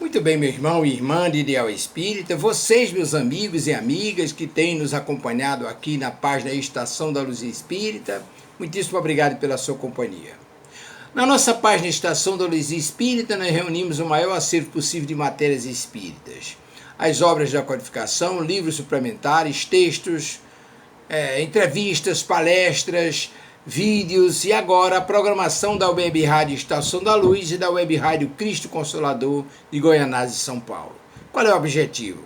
Muito bem, meu irmão e irmã de Ideal Espírita, vocês, meus amigos e amigas que têm nos acompanhado aqui na página Estação da Luz Espírita, muitíssimo obrigado pela sua companhia. Na nossa página Estação da Luz Espírita, nós reunimos o maior acervo possível de matérias espíritas. As obras da codificação, livros suplementares, textos, entrevistas, palestras, vídeos e agora a programação da Web Rádio Estação da Luz e da Web Rádio Cristo Consolador de Goianás e São Paulo. Qual é o objetivo?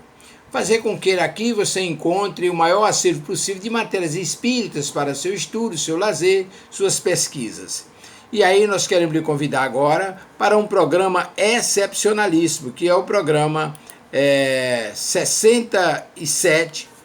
Fazer com que aqui você encontre o maior acervo possível de matérias espíritas para seu estudo, seu lazer, suas pesquisas. E aí nós queremos lhe convidar agora para um programa excepcionalíssimo, que é o programa 67,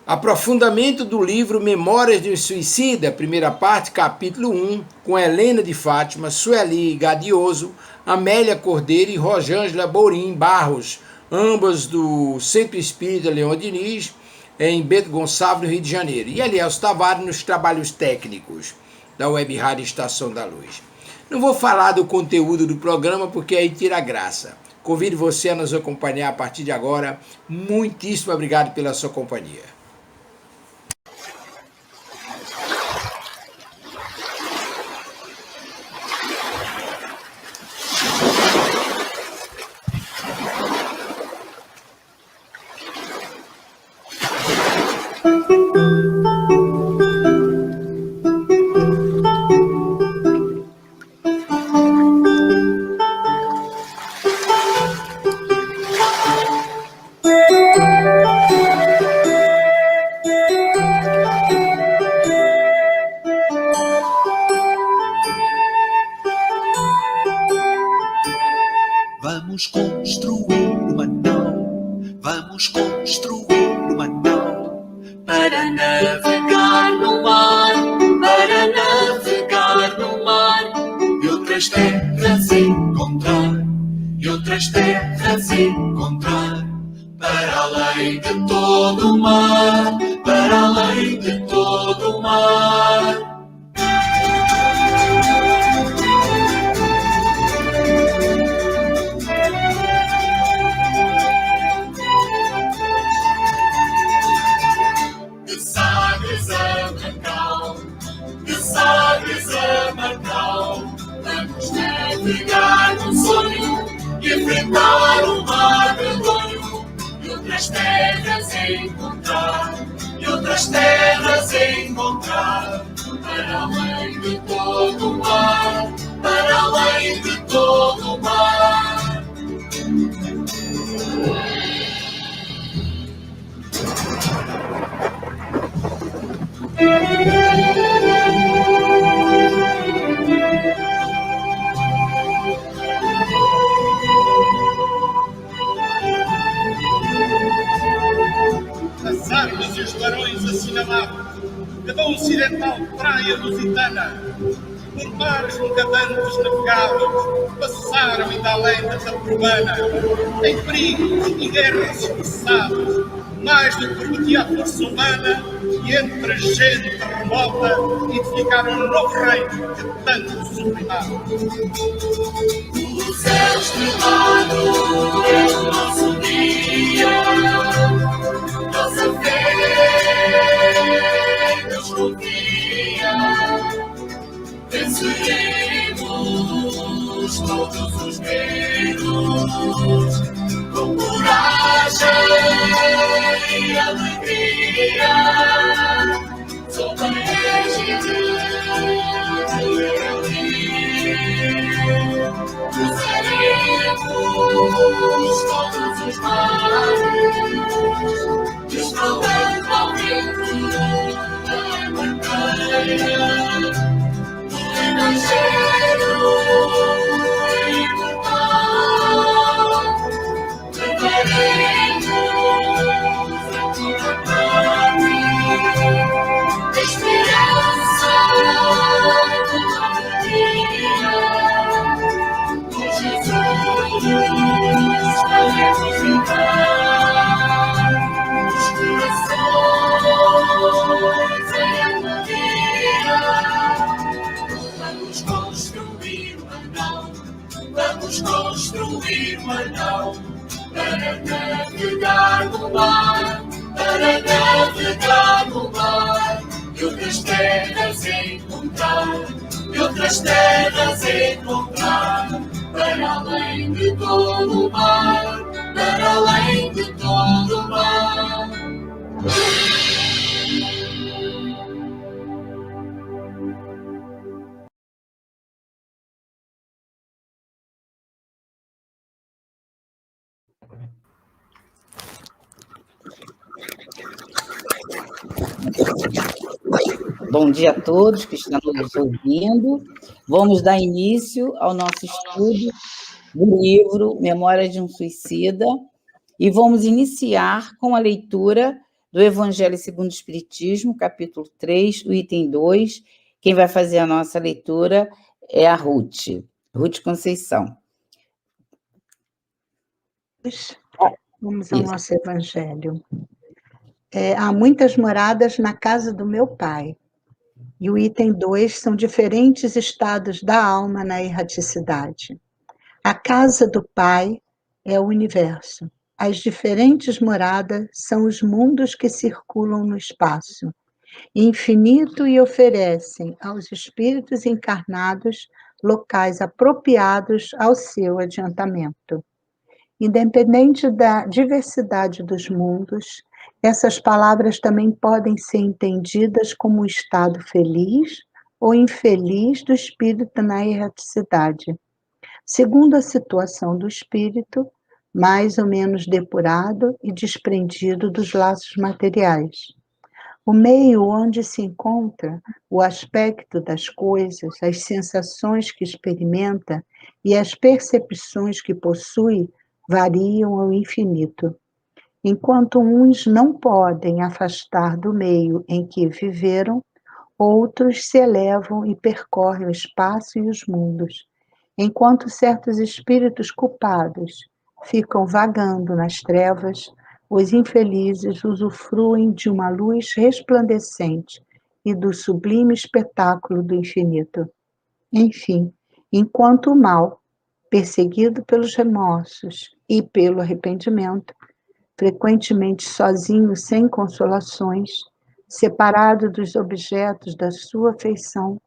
Aprofundamento do livro Memórias de um Suicida, primeira parte, capítulo 1, com Helena de Fátima, Sueli Gadioso, Amélia Cordeiro e Rosângela Borim Barros, ambas do Centro Espírita Leão Diniz, em Bento Gonçalves, no Rio de Janeiro. E Elielso Tavares nos trabalhos técnicos da Web Rádio Estação da Luz. Não vou falar do conteúdo do programa, porque aí tira a graça. Convido você a nos acompanhar a partir de agora. Muitíssimo obrigado pela sua companhia. Vamos construir uma nau, vamos construir uma nau para navegar no mar, para navegar no mar e outras terras encontrar, e outras terras encontrar, para além de todo o mar, para além de todo o mar. Vamos navegar num sonho e enfrentar o mar medonho e outras terras encontrar, e outras terras encontrar, para além de todo o mar, para além de todo o mar. As armas e os barões assinalados da mão ocidental praia lusitana, por mares nunca antes navegados, passaram ainda além da Taprobana, em perigos e guerras esforçados, mais do que permitia a força humana, e entre a gente remota edificaram um novo reino de tanto sublimado. O céu estrelado é o nosso dia, nossa fé nos confia, venceremos todos os medos, com coragem e alegria, sob a égide de Elohim. Cruzaremos todos os mares, desfrutando ao vento da bandeira do Evangelho imortal. Levaremos a tua parte, esperança de alegria. Jesus, faremos vibrar os corações em harmonia. Vamos com seguir o anão, para navegar no mar, para navegar no mar, e outras terras encontrar, e outras terras encontrar, para além de todo o mar, para além de todo o mar. Bom dia a todos que estão nos ouvindo. Vamos dar início ao nosso estudo do livro Memória de um Suicida e vamos iniciar com a leitura do Evangelho segundo o Espiritismo, capítulo 3, o item 2. Quem vai fazer a nossa leitura é a Ruth Conceição. Vamos ao nosso Evangelho. Há muitas moradas na casa do meu pai. E o item 2 são diferentes estados da alma na erraticidade. A casa do pai é o universo. As diferentes moradas são os mundos que circulam no espaço, infinito, e oferecem aos espíritos encarnados locais apropriados ao seu adiantamento. Independente da diversidade dos mundos, essas palavras também podem ser entendidas como um estado feliz ou infeliz do espírito na erraticidade, segundo a situação do espírito, mais ou menos depurado e desprendido dos laços materiais. O meio onde se encontra, o aspecto das coisas, as sensações que experimenta e as percepções que possui variam ao infinito. Enquanto uns não podem afastar do meio em que viveram, outros se elevam e percorrem o espaço e os mundos, enquanto certos espíritos culpados ficam vagando nas trevas, os infelizes usufruem de uma luz resplandecente e do sublime espetáculo do infinito. Enfim, enquanto o mal, perseguido pelos remorsos e pelo arrependimento, frequentemente sozinho, sem consolações, separado dos objetos da sua afeição,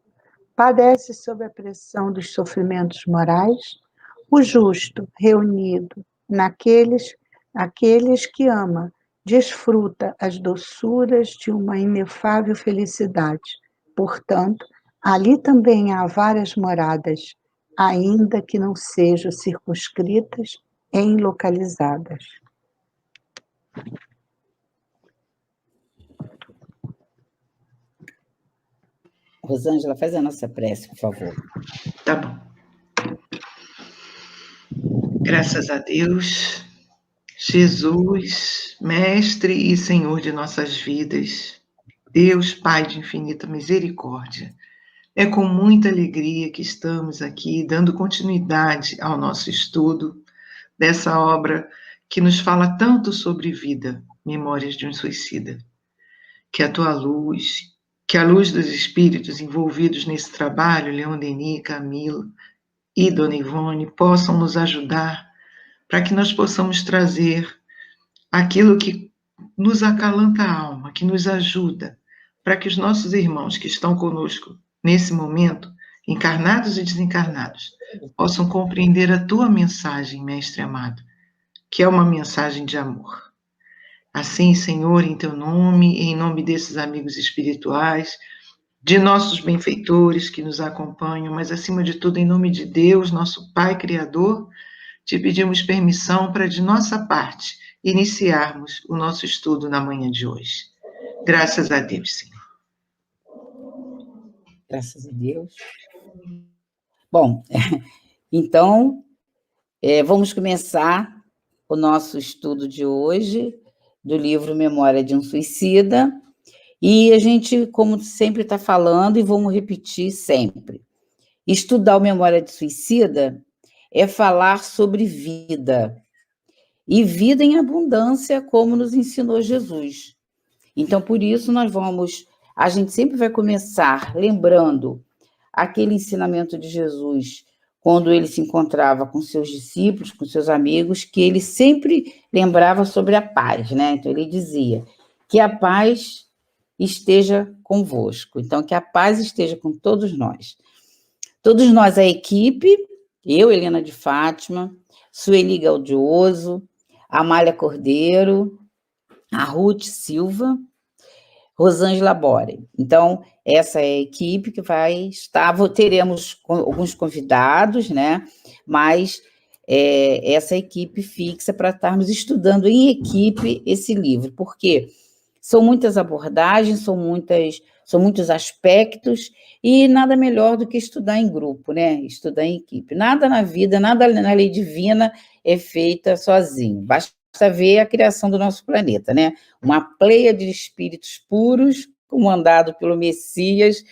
padece sob a pressão dos sofrimentos morais, o justo, reunido naqueles que ama, desfruta as doçuras de uma inefável felicidade. Portanto, ali também há várias moradas, ainda que não sejam circunscritas nem localizadas. Rosângela, faz a nossa prece, por favor. Tá bom. Graças a Deus, Jesus, Mestre e Senhor de nossas vidas, Deus, Pai de infinita misericórdia, é com muita alegria que estamos aqui dando continuidade ao nosso estudo dessa obra que nos fala tanto sobre vida, Memórias de um Suicida. Que a tua luz, que a luz dos espíritos envolvidos nesse trabalho, Leon Denis, Camila e Dona Ivone, possam nos ajudar para que nós possamos trazer aquilo que nos acalanta a alma, que nos ajuda, para que os nossos irmãos que estão conosco nesse momento, encarnados e desencarnados, possam compreender a tua mensagem, Mestre amado, que é uma mensagem de amor. Assim, Senhor, em teu nome, em nome desses amigos espirituais, de nossos benfeitores que nos acompanham, mas acima de tudo, em nome de Deus, nosso Pai Criador, te pedimos permissão para, de nossa parte, iniciarmos o nosso estudo na manhã de hoje. Graças a Deus, Senhor. Graças a Deus. Bom, então, vamos começar o nosso estudo de hoje, do livro Memória de um Suicida, e a gente, como sempre está falando, e vamos repetir sempre, estudar o Memória de Suicida é falar sobre vida, e vida em abundância, como nos ensinou Jesus. Então, por isso, a gente sempre vai começar lembrando aquele ensinamento de Jesus quando ele se encontrava com seus discípulos, com seus amigos, que ele sempre lembrava sobre a paz, né? Então, ele dizia que a paz esteja convosco. Então, que a paz esteja com todos nós. Todos nós, a equipe, eu, Helena de Fátima, Sueli Gaudioso, Amália Cordeiro, a Ruth Silva, Rosângela Bore. Então, essa é a equipe que vai estar, teremos alguns convidados, né? Mas essa equipe fixa para estarmos estudando em equipe esse livro, porque são muitas abordagens, são muitos aspectos, e nada melhor do que estudar em grupo, né? Estudar em equipe. Nada na vida, nada na lei divina é feita sozinho. Basta ver a criação do nosso planeta, né? Uma pleia de espíritos puros, comandado pelo Messias,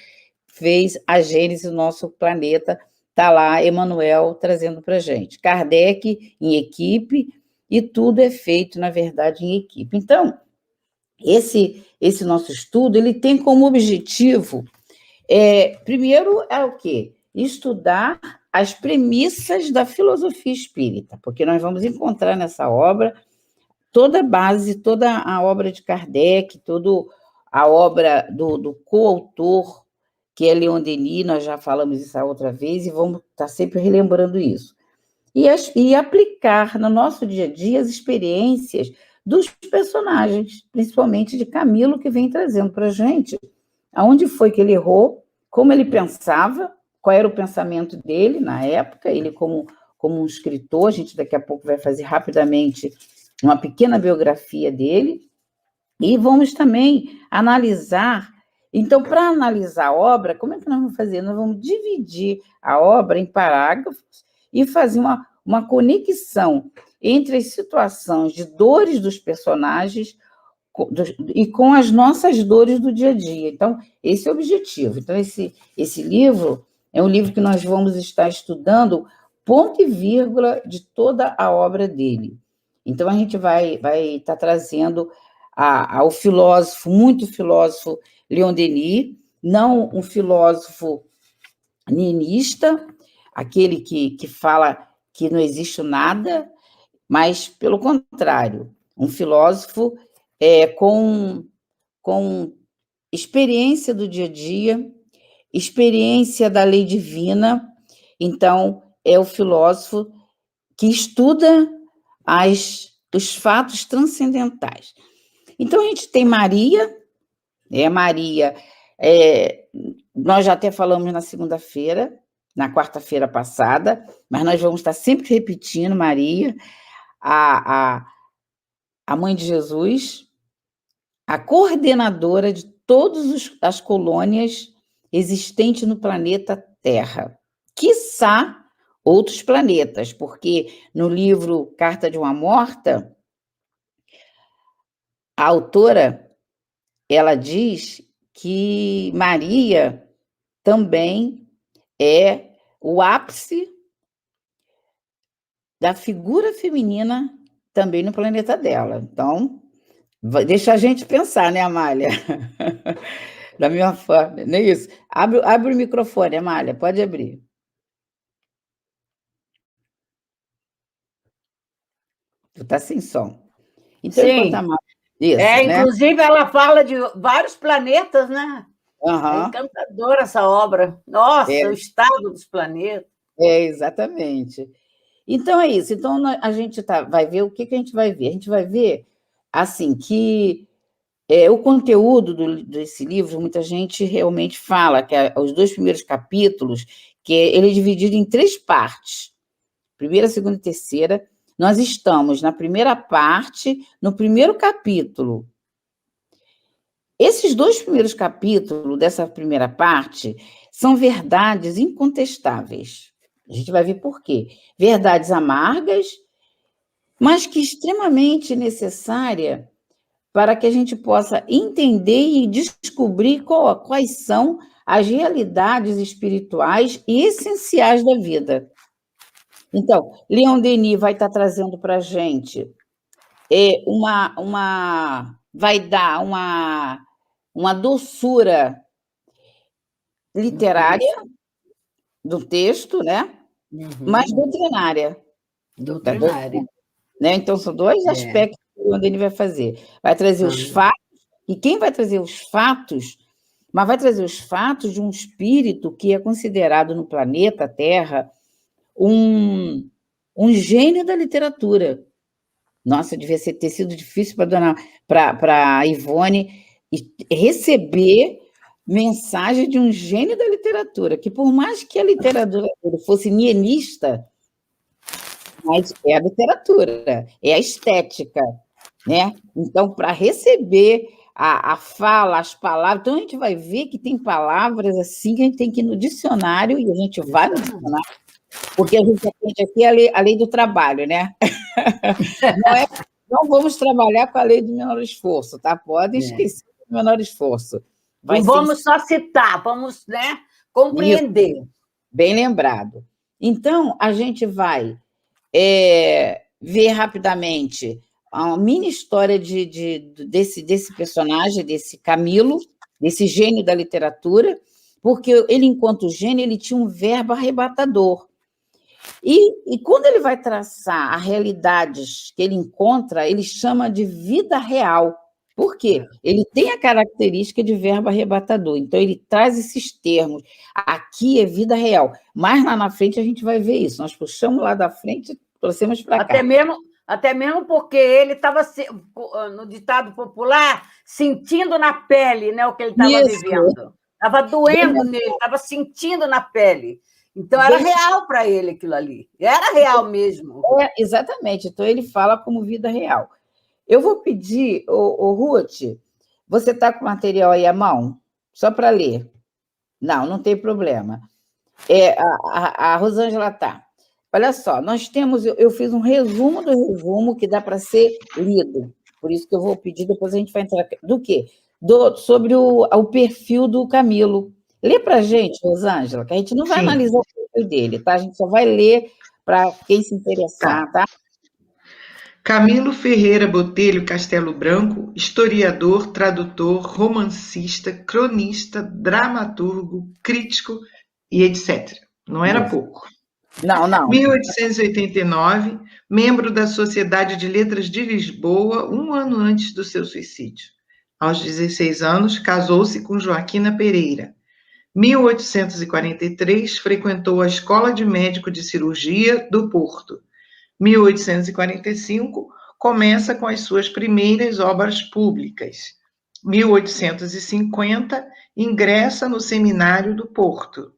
fez a gênese do nosso planeta. Está lá Emmanuel trazendo para a gente. Kardec em equipe, e tudo é feito, na verdade, em equipe. Então, esse nosso estudo, ele tem como objetivo, primeiro, é o quê? Estudar as premissas da filosofia espírita, porque nós vamos encontrar nessa obra toda a base, toda a obra de Kardec, toda a obra do coautor, que é Leon Denis, nós já falamos isso a outra vez, e vamos estar sempre relembrando isso. E aplicar no nosso dia a dia as experiências dos personagens, principalmente de Camilo, que vem trazendo para a gente aonde foi que ele errou, como ele pensava, qual era o pensamento dele na época, ele como um escritor. A gente daqui a pouco vai fazer rapidamente uma pequena biografia dele, e vamos também analisar. Então, para analisar a obra, como é que nós vamos fazer? Nós vamos dividir a obra em parágrafos e fazer uma conexão entre as situações de dores dos personagens e com as nossas dores do dia a dia. Então, esse é o objetivo. Então, esse livro é um livro que nós vamos estar estudando ponto e vírgula de toda a obra dele. Então, a gente vai estar trazendo ao filósofo, muito filósofo, Leon Denis, não um filósofo niilista, aquele que fala que não existe nada, mas, pelo contrário, um filósofo com experiência do dia a dia, experiência da lei divina. Então, é o filósofo que estuda os fatos transcendentais. Então, a gente tem Maria, nós já até falamos na segunda-feira, na quarta-feira passada, mas nós vamos estar sempre repetindo Maria, a mãe de Jesus, a coordenadora de todas as colônias existentes no planeta Terra, quiçá outros planetas, porque no livro Carta de uma Morta, a autora, ela diz que Maria também é o ápice da figura feminina também no planeta dela. Então, deixa a gente pensar, né, Amália? Da mesma forma, não é isso? Abre o microfone, Amália, pode abrir. Tu está sem som. Então, enquanto a Amália... Isso, né? Inclusive, ela fala de vários planetas, né? É encantadora essa obra. Nossa, o estado dos planetas. Exatamente. Então, é isso. Então, a gente vai ver o que a gente vai ver. A gente vai ver, assim, que o conteúdo desse livro, muita gente realmente fala que os 2 primeiros capítulos, que ele é dividido em 3 partes. Primeira, segunda e terceira. Nós estamos na primeira parte, no primeiro capítulo. Esses 2 primeiros capítulos dessa primeira parte são verdades incontestáveis. A gente vai ver por quê. Verdades amargas, mas que extremamente necessária para que a gente possa entender e descobrir quais são as realidades espirituais e essenciais da vida. Então, Leon Denis vai estar trazendo para a gente vai dar uma doçura literária do texto, né? mas doutrinária. Doutrinária. Né? Então, são dois aspectos onde ele vai fazer. Vai trazer os fatos, e quem vai trazer os fatos, mas vai trazer os fatos de um espírito que é considerado no planeta Terra um gênio da literatura. Nossa, devia ter sido difícil para a Ivone receber mensagem de um gênio da literatura, que por mais que a literatura fosse niilista, mas é a literatura, é a estética, né? Então, para receber a fala, as palavras, então a gente vai ver que tem palavras assim que a gente tem que ir no dicionário, e a gente vai no dicionário, porque a gente aprende aqui a lei do trabalho, né? Não vamos trabalhar com a lei do menor esforço, tá? Podem esquecer do menor esforço. Não vamos só citar, vamos, né, compreender. Isso. Bem lembrado. Então, a gente vai ver rapidamente a mini história desse personagem, desse Camilo, desse gênio da literatura, porque ele, enquanto gênio, ele tinha um verbo arrebatador. E quando ele vai traçar as realidades que ele encontra, ele chama de vida real. Por quê? Ele tem a característica de verbo arrebatador, então ele traz esses termos. Aqui é vida real, mas lá na frente a gente vai ver isso. Nós puxamos lá da frente e trouxemos para cá. Até mesmo porque ele estava, no ditado popular, sentindo na pele, né, o que ele estava vivendo. Estava doendo nele, estava sentindo na pele. Então, era real para ele aquilo ali. Era real mesmo. Exatamente. Então, ele fala como vida real. Eu vou pedir, Ruth, você está com o material aí à mão? Só para ler. Não tem problema. A Rosângela está. Olha só, nós temos... Eu fiz um resumo do resumo que dá para ser lido. Por isso que eu vou pedir, depois a gente vai entrar... Do quê? Sobre o perfil do Camilo. Lê para a gente, Rosângela, que a gente não vai analisar o perfil dele, tá? A gente só vai ler para quem se interessar, tá? Camilo Ferreira Botelho Castelo Branco, historiador, tradutor, romancista, cronista, dramaturgo, crítico e etc. Não era pouco. Não. 1889, membro da Sociedade de Letras de Lisboa, um ano antes do seu suicídio. Aos 16 anos, casou-se com Joaquina Pereira. 1843, frequentou a Escola de Médico de Cirurgia do Porto. 1845, começa com as suas primeiras obras públicas. 1850, ingressa no Seminário do Porto.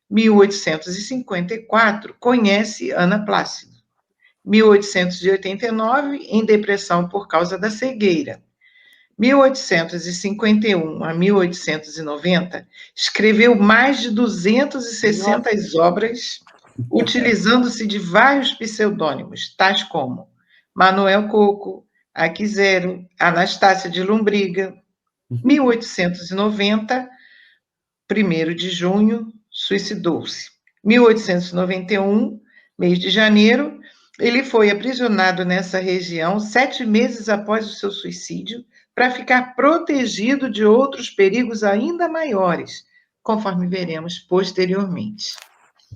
1854, conhece Ana Plácido. 1889, em depressão por causa da cegueira. 1851 a 1890, escreveu mais de 260 obras, utilizando-se de vários pseudônimos, tais como Manuel Coco, Aquizero, Anastácia de Lombriga. 1890, 1º de junho, suicidou-se. 1891, mês de janeiro, ele foi aprisionado nessa região 7 meses após o seu suicídio, para ficar protegido de outros perigos ainda maiores, conforme veremos posteriormente.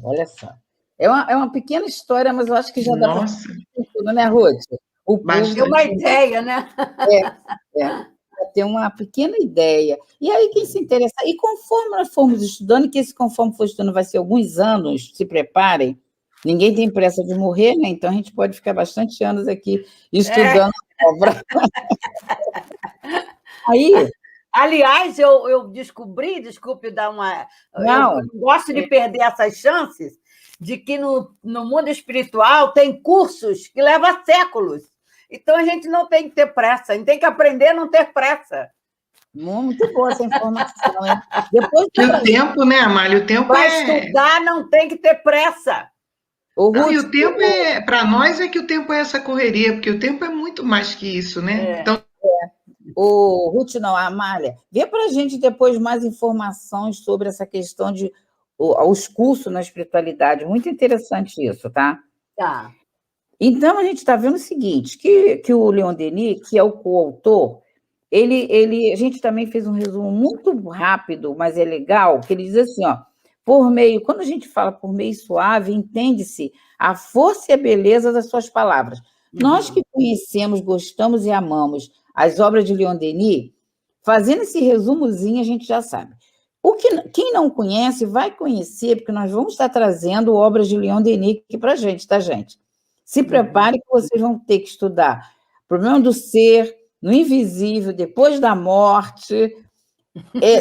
Olha só. É uma pequena história, mas eu acho que já dá para tudo, né, Ruth? Tem uma ideia, né? Para ter uma pequena ideia. E aí, quem se interessa... E conforme nós formos estudando, que conforme for estudando vai ser alguns anos, se preparem, ninguém tem pressa de morrer, né? Então a gente pode ficar bastante anos aqui estudando a obra. Aí, aliás, eu descobri, desculpe dar uma... Eu gosto de perder essas chances, de que no mundo espiritual tem cursos que levam séculos. Então, a gente não tem que ter pressa, a gente tem que aprender a não ter pressa. Muito boa essa informação, né? O tempo, né, Amália? O tempo para estudar não tem que ter pressa. E o tempo para nós é que o tempo é essa correria, porque o tempo é muito mais que isso, né? Então... Ruth, não, a Amália, vê para a gente depois mais informações sobre essa questão de os cursos na espiritualidade. Muito interessante isso, tá? Tá. Então, a gente está vendo o seguinte, que o Leon Denis, que é o coautor, a gente também fez um resumo muito rápido, mas é legal, que ele diz assim, ó, por meio, quando a gente fala por meio suave, entende-se a força e a beleza das suas palavras. Nós que conhecemos, gostamos e amamos as obras de Leon Denis, fazendo esse resumozinho, a gente já sabe. Quem não conhece, vai conhecer, porque nós vamos estar trazendo obras de Leon Denis aqui para a gente, tá, gente? Se prepare que vocês vão ter que estudar Problema do Ser, No Invisível, Depois da Morte.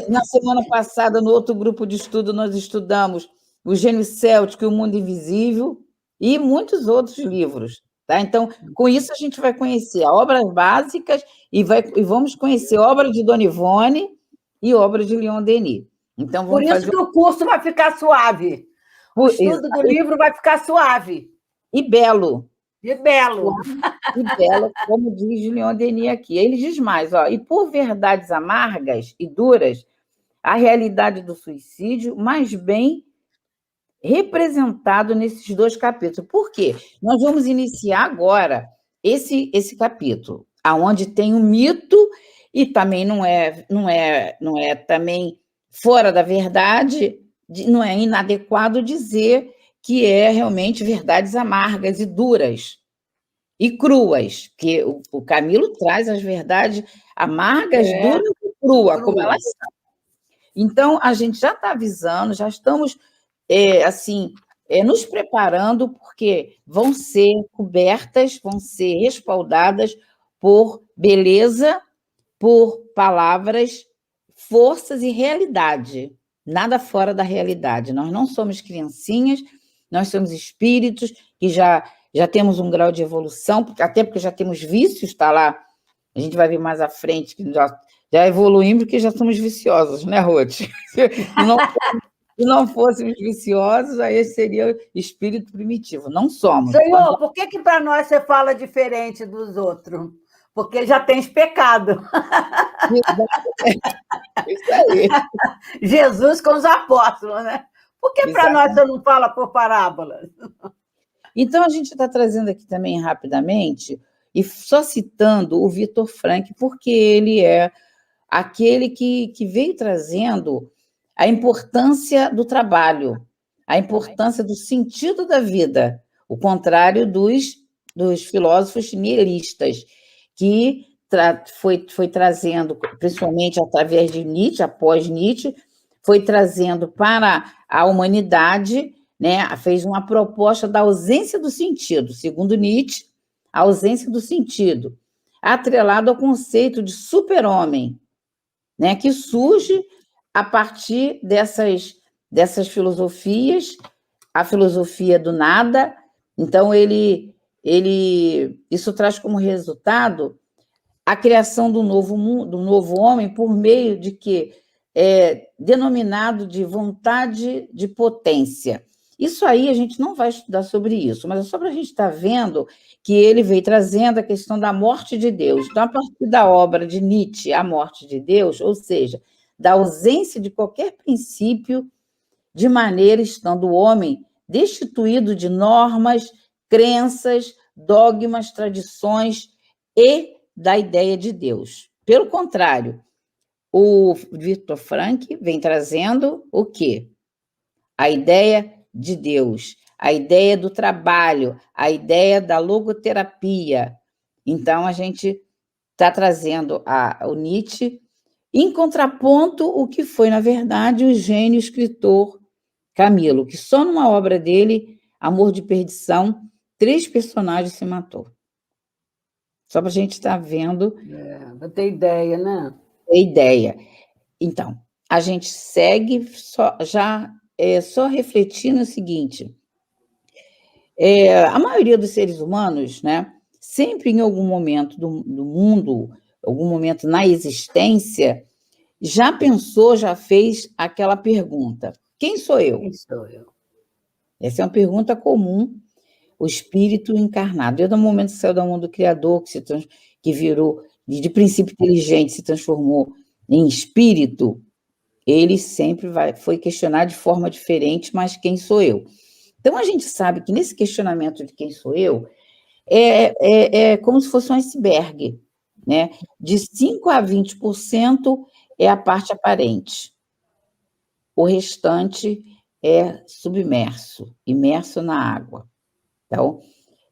Na semana passada, no outro grupo de estudo, nós estudamos O Gênio Céltico e o Mundo Invisível e muitos outros livros. Tá? Então, com isso, a gente vai conhecer obras básicas e vamos conhecer obra de Dona Ivone e obra de Leon Denis. Então, por isso que o curso vai ficar suave. O estudo do livro vai ficar suave. E belo. E belo. E belo, como diz Leon Denis aqui. Ele diz mais, ó, e por verdades amargas e duras, a realidade do suicídio, mais bem representado nesses 2 capítulos. Por quê? Nós vamos iniciar agora esse capítulo, aonde tem um mito e também não é também fora da verdade, não é inadequado dizer que é realmente verdades amargas e duras e cruas, porque o Camilo traz as verdades amargas, duras e cruas, como elas são. Então, a gente já está avisando, já estamos nos preparando, porque vão ser cobertas, vão ser respaldadas por beleza, por palavras, forças e realidade. Nada fora da realidade. Nós não somos criancinhas, nós somos espíritos que já temos um grau de evolução, até porque já temos vícios, está lá, a gente vai ver mais à frente, que já evoluímos, porque já somos viciosos, né, Ruth? Se não fôssemos viciosos, aí seria espírito primitivo. Não somos. Senhor, por que para nós você fala diferente dos outros? Porque já tens pecado. Isso aí. Jesus com os apóstolos, né? Por que para nós você não fala por parábolas? Então, a gente está trazendo aqui também rapidamente, e só citando o Vitor Frank, porque ele é aquele que veio trazendo a importância do trabalho, a importância do sentido da vida, o contrário dos filósofos nihilistas, que foi trazendo, principalmente através de Nietzsche, após Nietzsche, foi trazendo para a humanidade, né, fez uma proposta da ausência do sentido, segundo Nietzsche, a ausência do sentido, atrelado ao conceito de super-homem, né, que surge a partir dessas filosofias, a filosofia do nada. Então, isso traz como resultado a criação do novo homem por meio de que é denominado de vontade de potência. Isso aí a gente não vai estudar sobre isso, mas é só para a gente estar vendo que ele veio trazendo a questão da morte de Deus. Então, a partir da obra de Nietzsche, A Morte de Deus, ou seja, da ausência de qualquer princípio, de maneira estando o homem destituído de normas, crenças, dogmas, tradições e da ideia de Deus. Pelo contrário, o Vitor Frank vem trazendo o quê? A ideia de Deus, a ideia do trabalho, a ideia da logoterapia. Então, a gente está trazendo o Nietzsche em contraponto o que foi, na verdade, o gênio escritor Camilo, que só numa obra dele, Amor de Perdição, 3 personagens se matou. Só para a gente estar vendo. Para ter ideia, né? Ter ideia. Então, a gente segue só refletindo o seguinte: a maioria dos seres humanos, né, sempre em algum momento do mundo, algum momento na existência, já pensou, já fez aquela pergunta: quem sou eu? Quem sou eu? Essa é uma pergunta comum, o espírito encarnado. Desde o momento que saiu da mão do Criador, que virou, de princípio inteligente, se transformou em espírito, ele sempre foi questionar de forma diferente, mas quem sou eu? Então, a gente sabe que nesse questionamento de quem sou eu, é como se fosse um iceberg, né? De 5% a 20% é a parte aparente. O restante é submerso, imerso na água. Então,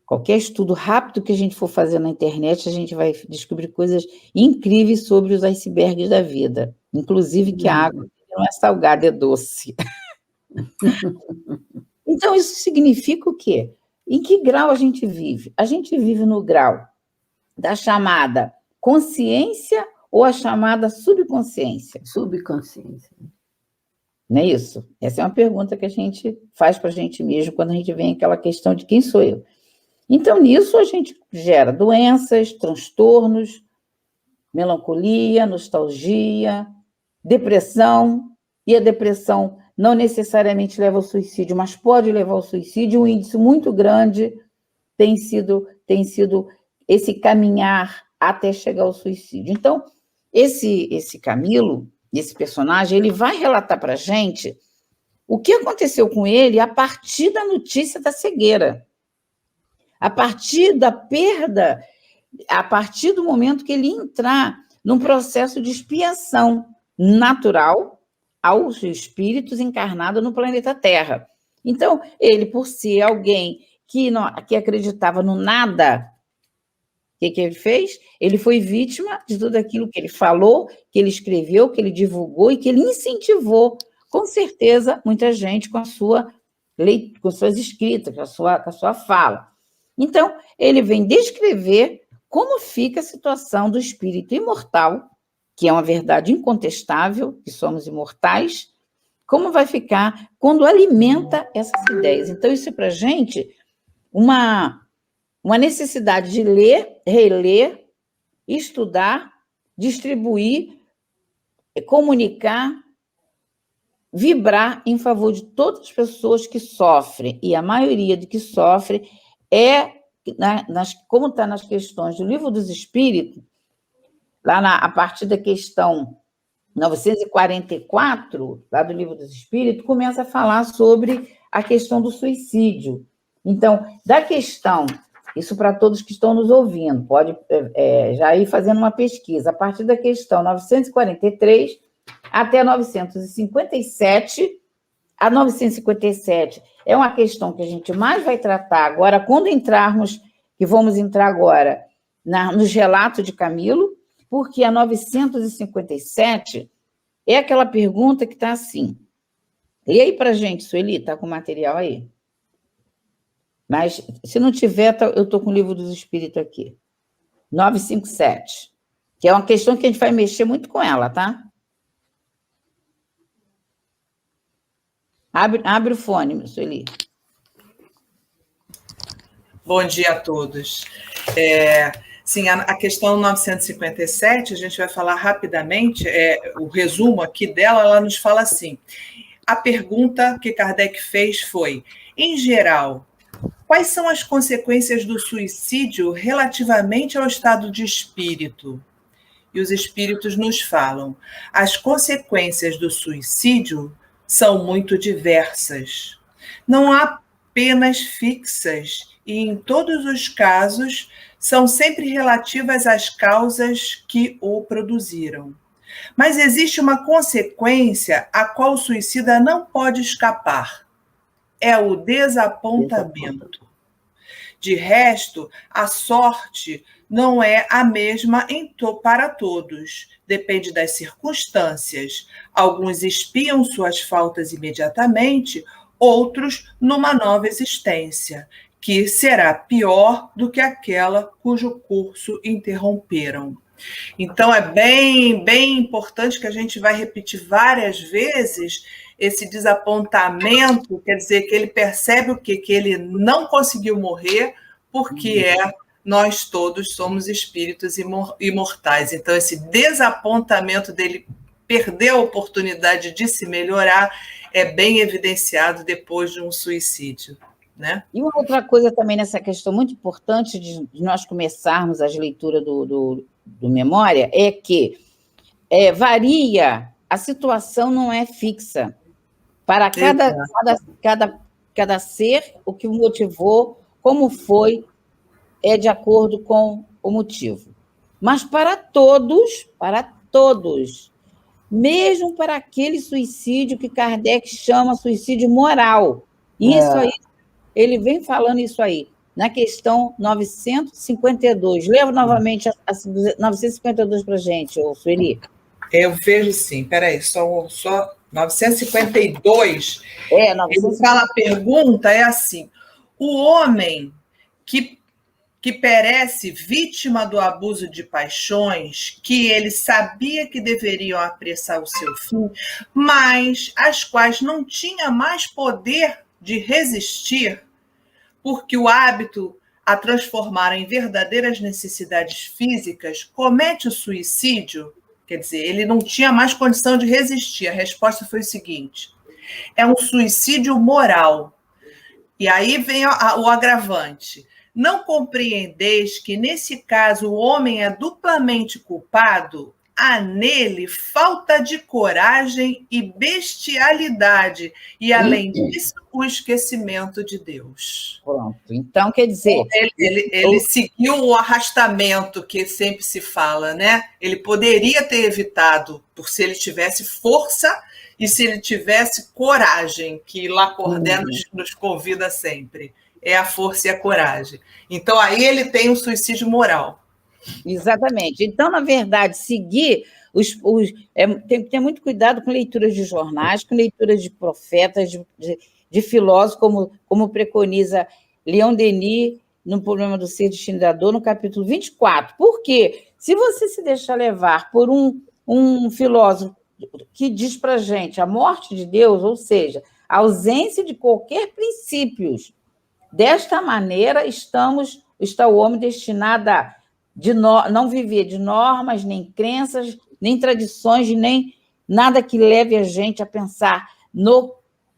qualquer estudo rápido que a gente for fazer na internet, a gente vai descobrir coisas incríveis sobre os icebergs da vida, inclusive que a água não é salgada, é doce. Então, isso significa o quê? Em que grau a gente vive? A gente vive no grau da chamada consciência ou a chamada subconsciência? Subconsciência. Não é isso? Essa é uma pergunta que a gente faz para a gente mesmo quando a gente vem aquela questão de quem sou eu. Então, nisso, a gente gera doenças, transtornos, melancolia, nostalgia, depressão, e a depressão não necessariamente leva ao suicídio, mas pode levar ao suicídio. Um índice muito grande tem sido esse caminhar até chegar ao suicídio. Então, esse Camilo, esse personagem, ele vai relatar para a gente o que aconteceu com ele a partir da notícia da cegueira, a partir da perda, a partir do momento que ele entrar num processo de expiação natural aos espíritos encarnados no planeta Terra. Então, ele, por ser alguém que acreditava no nada, o que ele fez? Ele foi vítima de tudo aquilo que ele falou, que ele escreveu, que ele divulgou e que ele incentivou, com certeza, muita gente com suas escritas, com a sua fala. Então, ele vem descrever como fica a situação do espírito imortal, que é uma verdade incontestável, que somos imortais, como vai ficar quando alimenta essas ideias. Então, isso é para a gente uma necessidade de ler, reler, estudar, distribuir, comunicar, vibrar em favor de todas as pessoas que sofrem, e a maioria do que sofre como está nas questões do Livro dos Espíritos, a partir da questão 944, lá do Livro dos Espíritos, começa a falar sobre a questão do suicídio. Então, da questão, isso para todos que estão nos ouvindo, pode já ir fazendo uma pesquisa, a partir da questão 943 até 957, a 957 é uma questão que a gente mais vai tratar agora, quando vamos entrar agora nos relatos de Camilo, porque a 957 é aquela pergunta que está assim. Lê aí para a gente, Sueli, está com o material aí? Mas, se não tiver, eu estou com o Livro dos Espíritos aqui. 957, que é uma questão que a gente vai mexer muito com ela, tá? Abre o fone, Sueli. Bom dia a todos. Sim, a questão 957, a gente vai falar rapidamente, o resumo aqui dela, ela nos fala assim, a pergunta que Kardec fez foi, em geral, quais são as consequências do suicídio relativamente ao estado de espírito? E os espíritos nos falam, as consequências do suicídio são muito diversas. Não há penas fixas e, em todos os casos, são sempre relativas às causas que o produziram. Mas existe uma consequência a qual o suicida não pode escapar. É o desapontamento. De resto, a sorte não é a mesma para todos. Depende das circunstâncias. Alguns expiam suas faltas imediatamente, outros numa nova existência, que será pior do que aquela cujo curso interromperam. Então, é bem importante que a gente vai repetir várias vezes esse desapontamento, quer dizer, que ele percebe o quê? Que ele não conseguiu morrer, porque nós todos somos espíritos imortais. Então, esse desapontamento dele perder a oportunidade de se melhorar é bem evidenciado depois de um suicídio. Né? E uma outra coisa também nessa questão muito importante de nós começarmos as leituras do Memória é que varia, a situação não é fixa. Para cada ser, o que o motivou, como foi, é de acordo com o motivo. Mas para todos, mesmo para aquele suicídio que Kardec chama suicídio moral. Isso aí, ele vem falando isso aí, na questão 952. Leva novamente a 952 para a gente, Sueli. Eu vejo sim, peraí, só 952. 952. Ele fala, a pergunta é assim: o homem que perece vítima do abuso de paixões, que ele sabia que deveriam apressar o seu fim, mas as quais não tinha mais poder de resistir, porque o hábito a transformar em verdadeiras necessidades físicas, comete o suicídio. Quer dizer, ele não tinha mais condição de resistir. A resposta foi o seguinte: é um suicídio moral. E aí vem o agravante. Não compreendeis que, nesse caso, o homem é duplamente culpado? Há nele falta de coragem e bestialidade, e, além disso, o esquecimento de Deus. Pronto. Então, quer dizer... Ele seguiu o arrastamento que sempre se fala, né? Ele poderia ter evitado, por se ele tivesse força e se ele tivesse coragem, que Lacordaire nos convida sempre. É a força e a coragem. Então, aí ele tem um suicídio moral. Exatamente. Então, na verdade, seguir tem que ter muito cuidado com leituras de jornais, com leituras de profetas, de filósofos, como preconiza Leon Denis no Problema do Ser Destino da Dor, no capítulo 24. Por quê? Se você se deixar levar por um filósofo que diz para a gente a morte de Deus, ou seja, a ausência de qualquer princípios, desta maneira está o homem destinado a não viver de normas, nem crenças, nem tradições, nem nada que leve a gente a pensar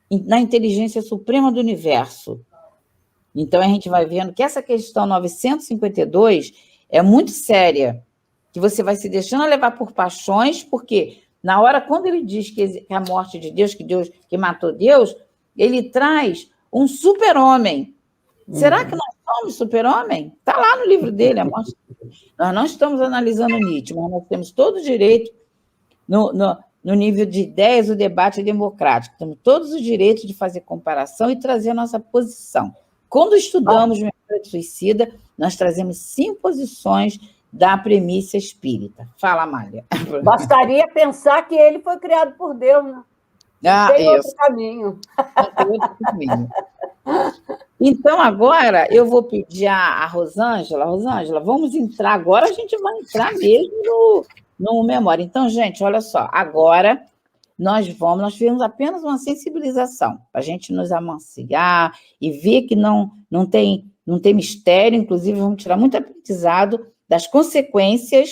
na inteligência suprema do universo. Então, a gente vai vendo que essa questão 952 é muito séria, que você vai se deixando levar por paixões, porque na hora, quando ele diz que a morte de Deus, que matou Deus, ele traz um super-homem. Será que nós somos super-homem? Está lá no livro dele, a morte. Nós não estamos analisando Nietzsche, mas nós temos todo o direito, no nível de ideias, o debate democrático. Temos todos os direitos de fazer comparação e trazer a nossa posição. Quando estudamos Memória de Suicida, nós trazemos 5 posições da premissa espírita. Fala, Amália. Bastaria pensar que ele foi criado por Deus, né? Tem outro caminho. Tem outro caminho. Então, agora, eu vou pedir a Rosângela. Rosângela, vamos entrar agora, a gente vai entrar mesmo no Memória. Então, gente, olha só, agora nós fizemos apenas uma sensibilização, para a gente nos amanciar e ver que não tem mistério, inclusive vamos tirar muito aprendizado das consequências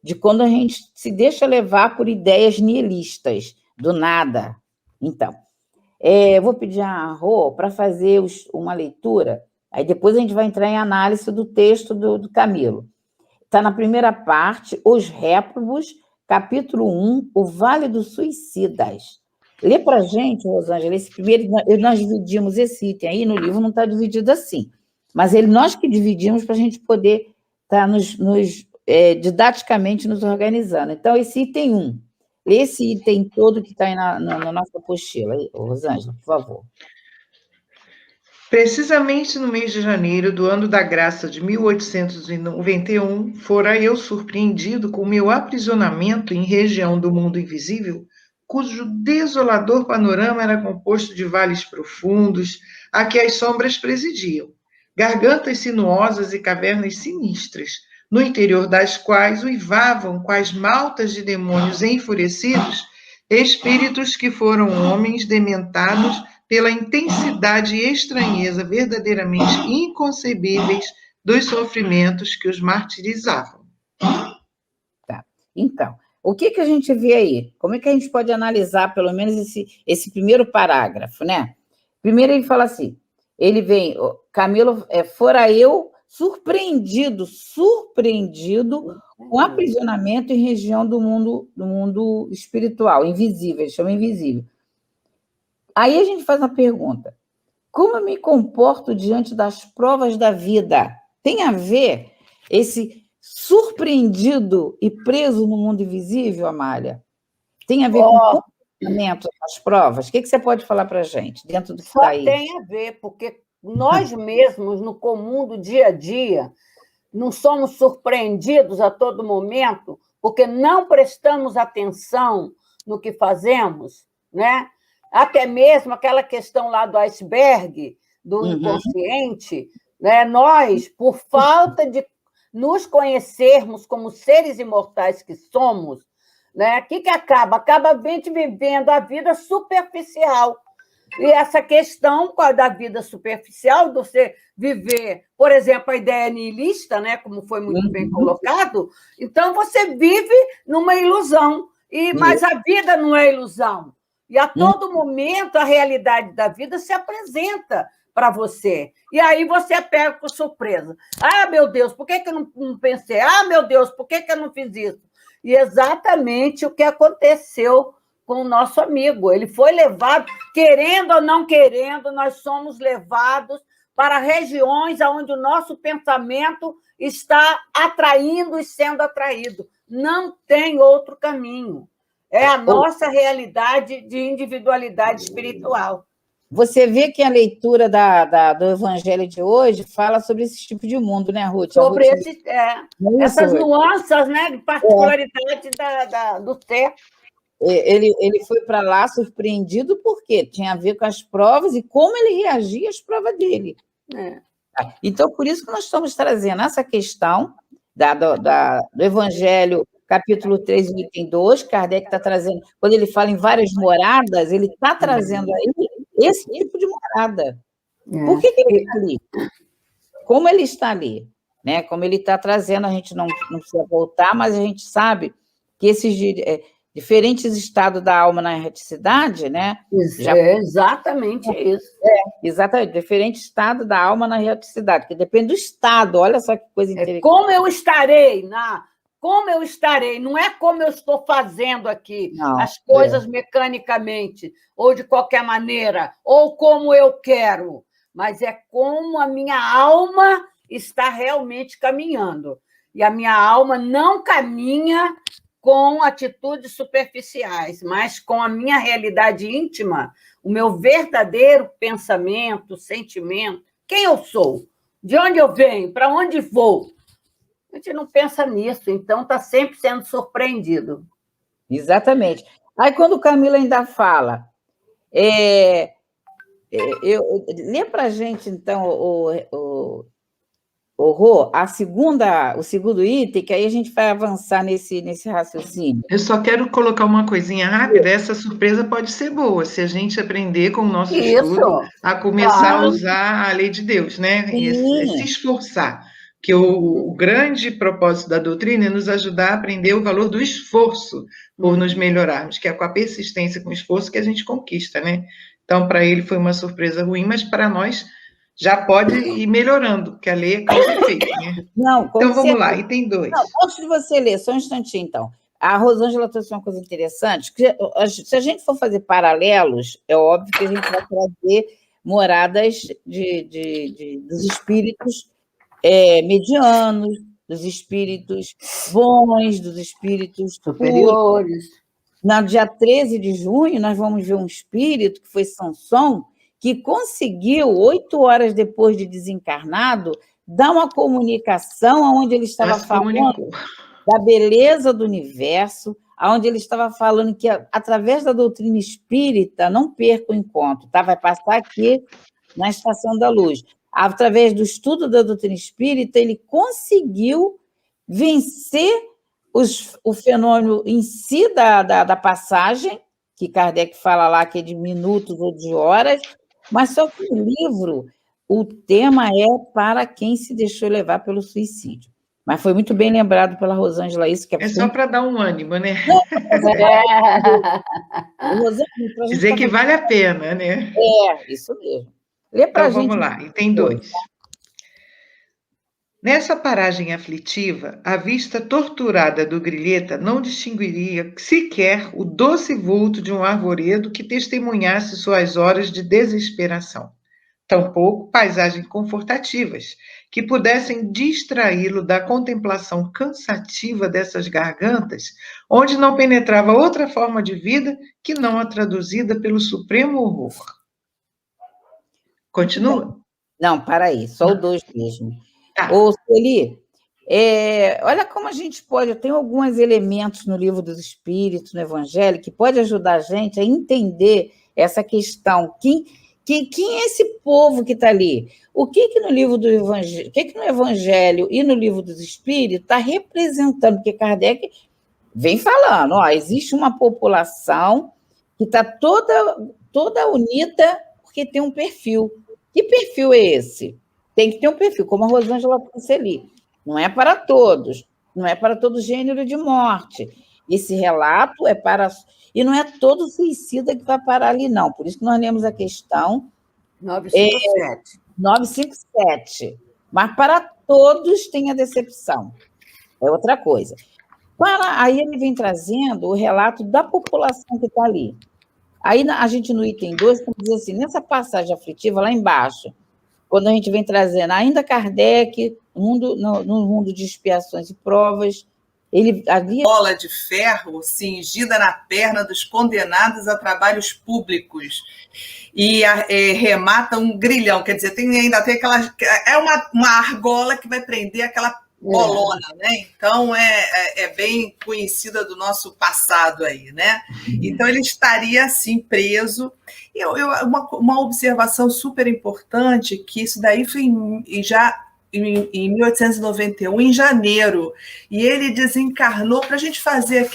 de quando a gente se deixa levar por ideias nihilistas, do nada. Então, vou pedir a Rô para fazer uma leitura, aí depois a gente vai entrar em análise do texto do Camilo. Está na primeira parte, Os Réprobos, capítulo 1, O Vale dos Suicidas. Lê para a gente, Rosângela, esse primeiro, nós dividimos esse item aí, no livro não está dividido assim, mas nós que dividimos para a gente poder estar didaticamente nos organizando. Então, esse item 1. Esse item todo que está aí na nossa apostila. Rosângela, por favor. Precisamente no mês de janeiro do ano da graça de 1891, fora eu surpreendido com meu aprisionamento em região do mundo invisível, cujo desolador panorama era composto de vales profundos, a que as sombras presidiam, gargantas sinuosas e cavernas sinistras, no interior das quais uivavam, quais maltas de demônios enfurecidos, espíritos que foram homens dementados pela intensidade e estranheza verdadeiramente inconcebíveis dos sofrimentos que os martirizavam. Tá. Então, o que a gente vê aí? Como é que a gente pode analisar, pelo menos, esse primeiro parágrafo, né? Primeiro ele fala assim, ele vem, Camilo, fora eu surpreendido com aprisionamento em região do mundo espiritual, invisível, ele chama invisível. Aí a gente faz uma pergunta, como eu me comporto diante das provas da vida? Tem a ver esse surpreendido e preso no mundo invisível, Amália? Tem a ver com o comportamento das provas? O que você pode falar para a gente, dentro do que está aí? Só tem a ver, porque nós mesmos, no comum do dia a dia, não somos surpreendidos a todo momento, porque não prestamos atenção no que fazemos, né? Até mesmo aquela questão lá do iceberg, do inconsciente, né? Nós, por falta de nos conhecermos como seres imortais que somos, né? O que acaba? Acaba a gente vivendo a vida superficial. E essa questão da vida superficial, de você viver, por exemplo, a ideia nihilista, né, como foi muito bem colocado, então você vive numa ilusão, mas a vida não é ilusão. E a todo momento a realidade da vida se apresenta para você. E aí você pega por surpresa. Ah, meu Deus, por que eu não pensei? Ah, meu Deus, por que eu não fiz isso? E exatamente o que aconteceu com o nosso amigo. Ele foi levado, querendo ou não querendo, nós somos levados para regiões onde o nosso pensamento está atraindo e sendo atraído. Não tem outro caminho. É a nossa realidade de individualidade espiritual. Você vê que a leitura do Evangelho de hoje fala sobre esse tipo de mundo, né, Ruth? Sobre essas nuances, né, de particularidade do ser. Ele foi para lá surpreendido porque tinha a ver com as provas e como ele reagia às provas dele. Então, por isso que nós estamos trazendo essa questão do Evangelho, capítulo 3, item 2, Kardec está trazendo, quando ele fala em várias moradas, ele está trazendo aí esse tipo de morada. Por que ele está ali? Como ele está ali? Né? Como ele está trazendo, a gente não precisa voltar, mas a gente sabe que esses diferentes estados da alma na erraticidade, né? É exatamente isso. Exatamente, diferente estado da alma na erraticidade, que depende do estado, olha só que coisa interessante. Como eu estarei, como eu estarei, não é como eu estou fazendo aqui as coisas mecanicamente, ou de qualquer maneira, ou como eu quero, mas é como a minha alma está realmente caminhando. E a minha alma não caminha com atitudes superficiais, mas com a minha realidade íntima, o meu verdadeiro pensamento, sentimento, quem eu sou, de onde eu venho, para onde vou. A gente não pensa nisso, então está sempre sendo surpreendido. Exatamente. Aí, quando o Camilo ainda fala, lê para a gente, então, Rô, o segundo item, que aí a gente vai avançar nesse raciocínio. Eu só quero colocar uma coisinha rápida, essa surpresa pode ser boa, se a gente aprender com o nosso estudo a começar a usar a lei de Deus, né? Se esforçar. Que o grande propósito da doutrina é nos ajudar a aprender o valor do esforço por nos melhorarmos, que é com a persistência, com o esforço que a gente conquista, né? Então, para ele foi uma surpresa ruim, mas para nós já pode ir melhorando, porque a lei é causa e efeito, né? Então, vamos lá, item 2. Antes de você ler, só um instantinho, então. A Rosângela trouxe uma coisa interessante, que se a gente for fazer paralelos, é óbvio que a gente vai trazer moradas dos espíritos medianos, dos espíritos bons, dos espíritos superiores. No dia 13 de junho, nós vamos ver um espírito, que foi Samson, que conseguiu, 8 horas depois de desencarnado, dar uma comunicação onde ele estava falando da beleza do universo, onde ele estava falando que, através da doutrina espírita, não perca o encontro, tá? Vai passar aqui na Estação da Luz. Através do estudo da doutrina espírita, ele conseguiu vencer o fenômeno em si da passagem, que Kardec fala lá que é de minutos ou de horas, mas só que no livro o tema é para quem se deixou levar pelo suicídio. Mas foi muito bem lembrado pela Rosângela isso. Que é só para dar um ânimo, né? Dizer que vale a pena, né? Isso mesmo. Lê pra então, gente. Vamos lá, item 2. Nessa paragem aflitiva, a vista torturada do Grilheta não distinguiria sequer o doce vulto de um arvoredo que testemunhasse suas horas de desesperação. tampouco paisagens confortativas, que pudessem distraí-lo da contemplação cansativa dessas gargantas, onde não penetrava outra forma de vida que não a traduzida pelo supremo horror. Continua? Não, para aí, só o 2 mesmo. Tá. Ô, Sueli, olha como a gente pode, tem alguns elementos no Livro dos Espíritos, no Evangelho, que pode ajudar a gente a entender essa questão. Quem é esse povo que está ali? O que no livro do Evangelho, o que no Evangelho e no Livro dos Espíritos está representando? Porque Kardec vem falando, existe uma população que está toda unida porque tem um perfil. Que perfil é esse? Tem que ter um perfil, como a Rosângela disse ali. Não é para todos, não é para todo gênero de morte. Esse relato é para... E não é todo suicida que vai parar ali, não. Por isso que nós lemos a questão 957. Mas para todos tem a decepção. É outra coisa. Aí ele vem trazendo o relato da população que está ali. Aí a gente, no item 2, diz assim, nessa passagem aflitiva, lá embaixo, quando a gente vem trazendo ainda Kardec, no mundo de expiações e provas, ele havia... Bola de ferro cingida na perna dos condenados a trabalhos públicos e remata um grilhão, quer dizer, ainda tem aquela... É uma argola que vai prender aquela bolona, né? Então, é bem conhecida do nosso passado aí, né? Então, ele estaria, assim, preso. E uma observação super importante, que isso daí foi já em 1891, em janeiro, e ele desencarnou para a gente fazer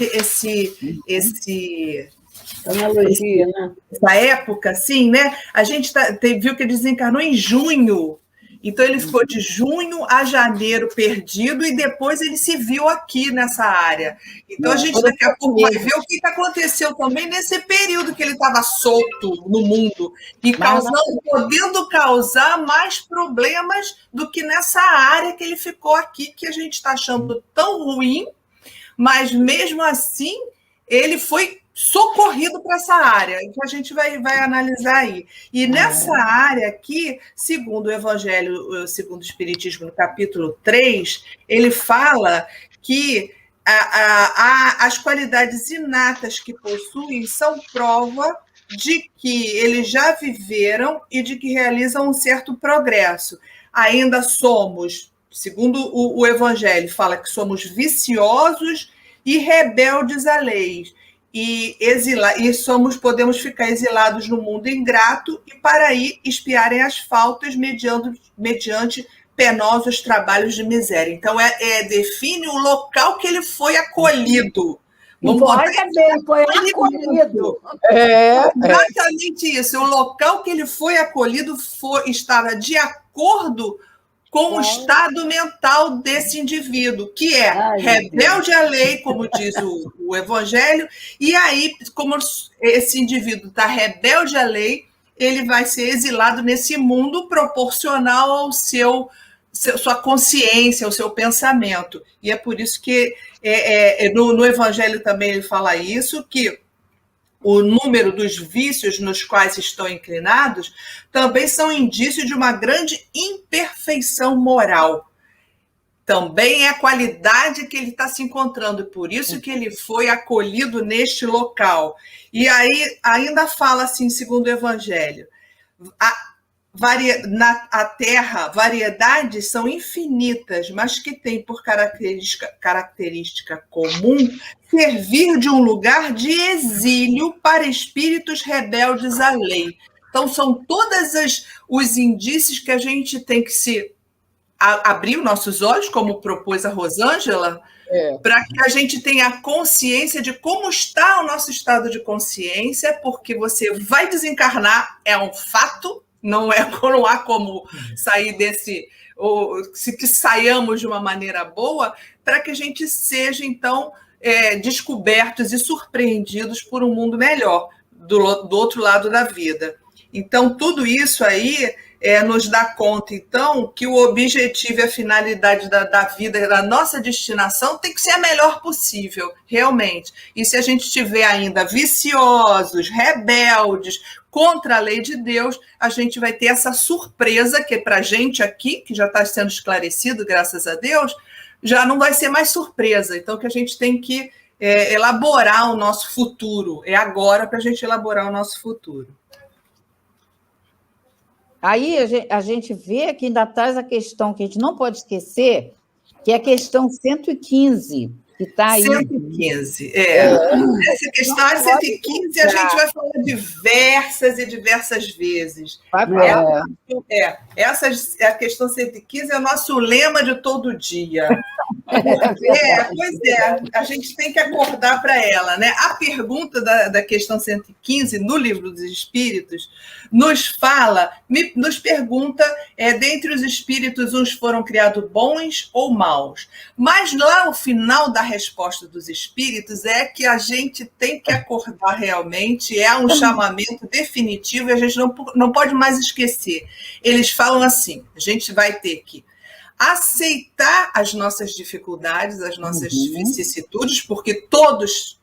analogia, né? Essa época, assim, né? A gente viu que ele desencarnou em junho. Então, ele ficou de junho a janeiro perdido e depois ele se viu aqui nessa área. Então, a gente daqui a pouco vai ver o que aconteceu também nesse período que ele estava solto no mundo e podendo causar mais problemas do que nessa área que ele ficou aqui, que a gente está achando tão ruim, mas mesmo assim ele foi socorrido para essa área, que a gente vai analisar aí. E nessa área aqui, segundo o Evangelho, segundo o Espiritismo, no capítulo 3, ele fala que as qualidades inatas que possuem são prova de que eles já viveram e de que realizam um certo progresso. Ainda somos, segundo o Evangelho, fala que somos viciosos e rebeldes à lei. E podemos ficar exilados no mundo ingrato e para aí expiarem as faltas mediante penosos trabalhos de miséria. Então, define o local que ele foi acolhido. Foi acolhido. Exatamente isso. O local que ele foi acolhido estava de acordo com o estado mental desse indivíduo, que é rebelde à lei, como diz o Evangelho, e aí, como esse indivíduo está rebelde à lei, ele vai ser exilado nesse mundo proporcional ao sua consciência, ao seu pensamento. E é por isso que no Evangelho também ele fala isso, que o número dos vícios nos quais estão inclinados também são indícios de uma grande imperfeição moral. Também é a qualidade que ele está se encontrando, por isso que ele foi acolhido neste local. E aí ainda fala assim, segundo o Evangelho, a Terra, variedades são infinitas, mas que tem por característica comum servir de um lugar de exílio para espíritos rebeldes à lei. Então, são todos os indícios que a gente tem que abrir os nossos olhos, como propôs a Rosângela, para que a gente tenha consciência de como está o nosso estado de consciência, porque você vai desencarnar, é um fato, não há como sair que saiamos de uma maneira boa, para que a gente seja, então, descobertos e surpreendidos por um mundo melhor, do outro lado da vida. Então, tudo isso aí nos dá conta, então, que o objetivo e a finalidade da vida, da nossa destinação, tem que ser a melhor possível, realmente. E se a gente tiver ainda viciosos, rebeldes, contra a lei de Deus, a gente vai ter essa surpresa, que para a gente aqui, que já está sendo esclarecido, graças a Deus, já não vai ser mais surpresa. Então, que a gente tem que elaborar o nosso futuro. É agora para a gente elaborar o nosso futuro. Aí a gente vê que ainda traz a questão que a gente não pode esquecer, que é a questão 115, que está aí. 115, Essa questão é 115, a gente vai falar diversas e diversas vezes. A questão 115 é o nosso lema de todo dia. Pois é, a gente tem que acordar para ela, né? A pergunta da questão 115, no Livro dos Espíritos, nos pergunta, dentre os espíritos, uns foram criados bons ou maus? Mas lá no final da resposta dos espíritos é que a gente tem que acordar realmente, é um chamamento definitivo e a gente não pode mais esquecer. Eles falam assim, a gente vai ter que aceitar as nossas dificuldades, as nossas vicissitudes, porque todos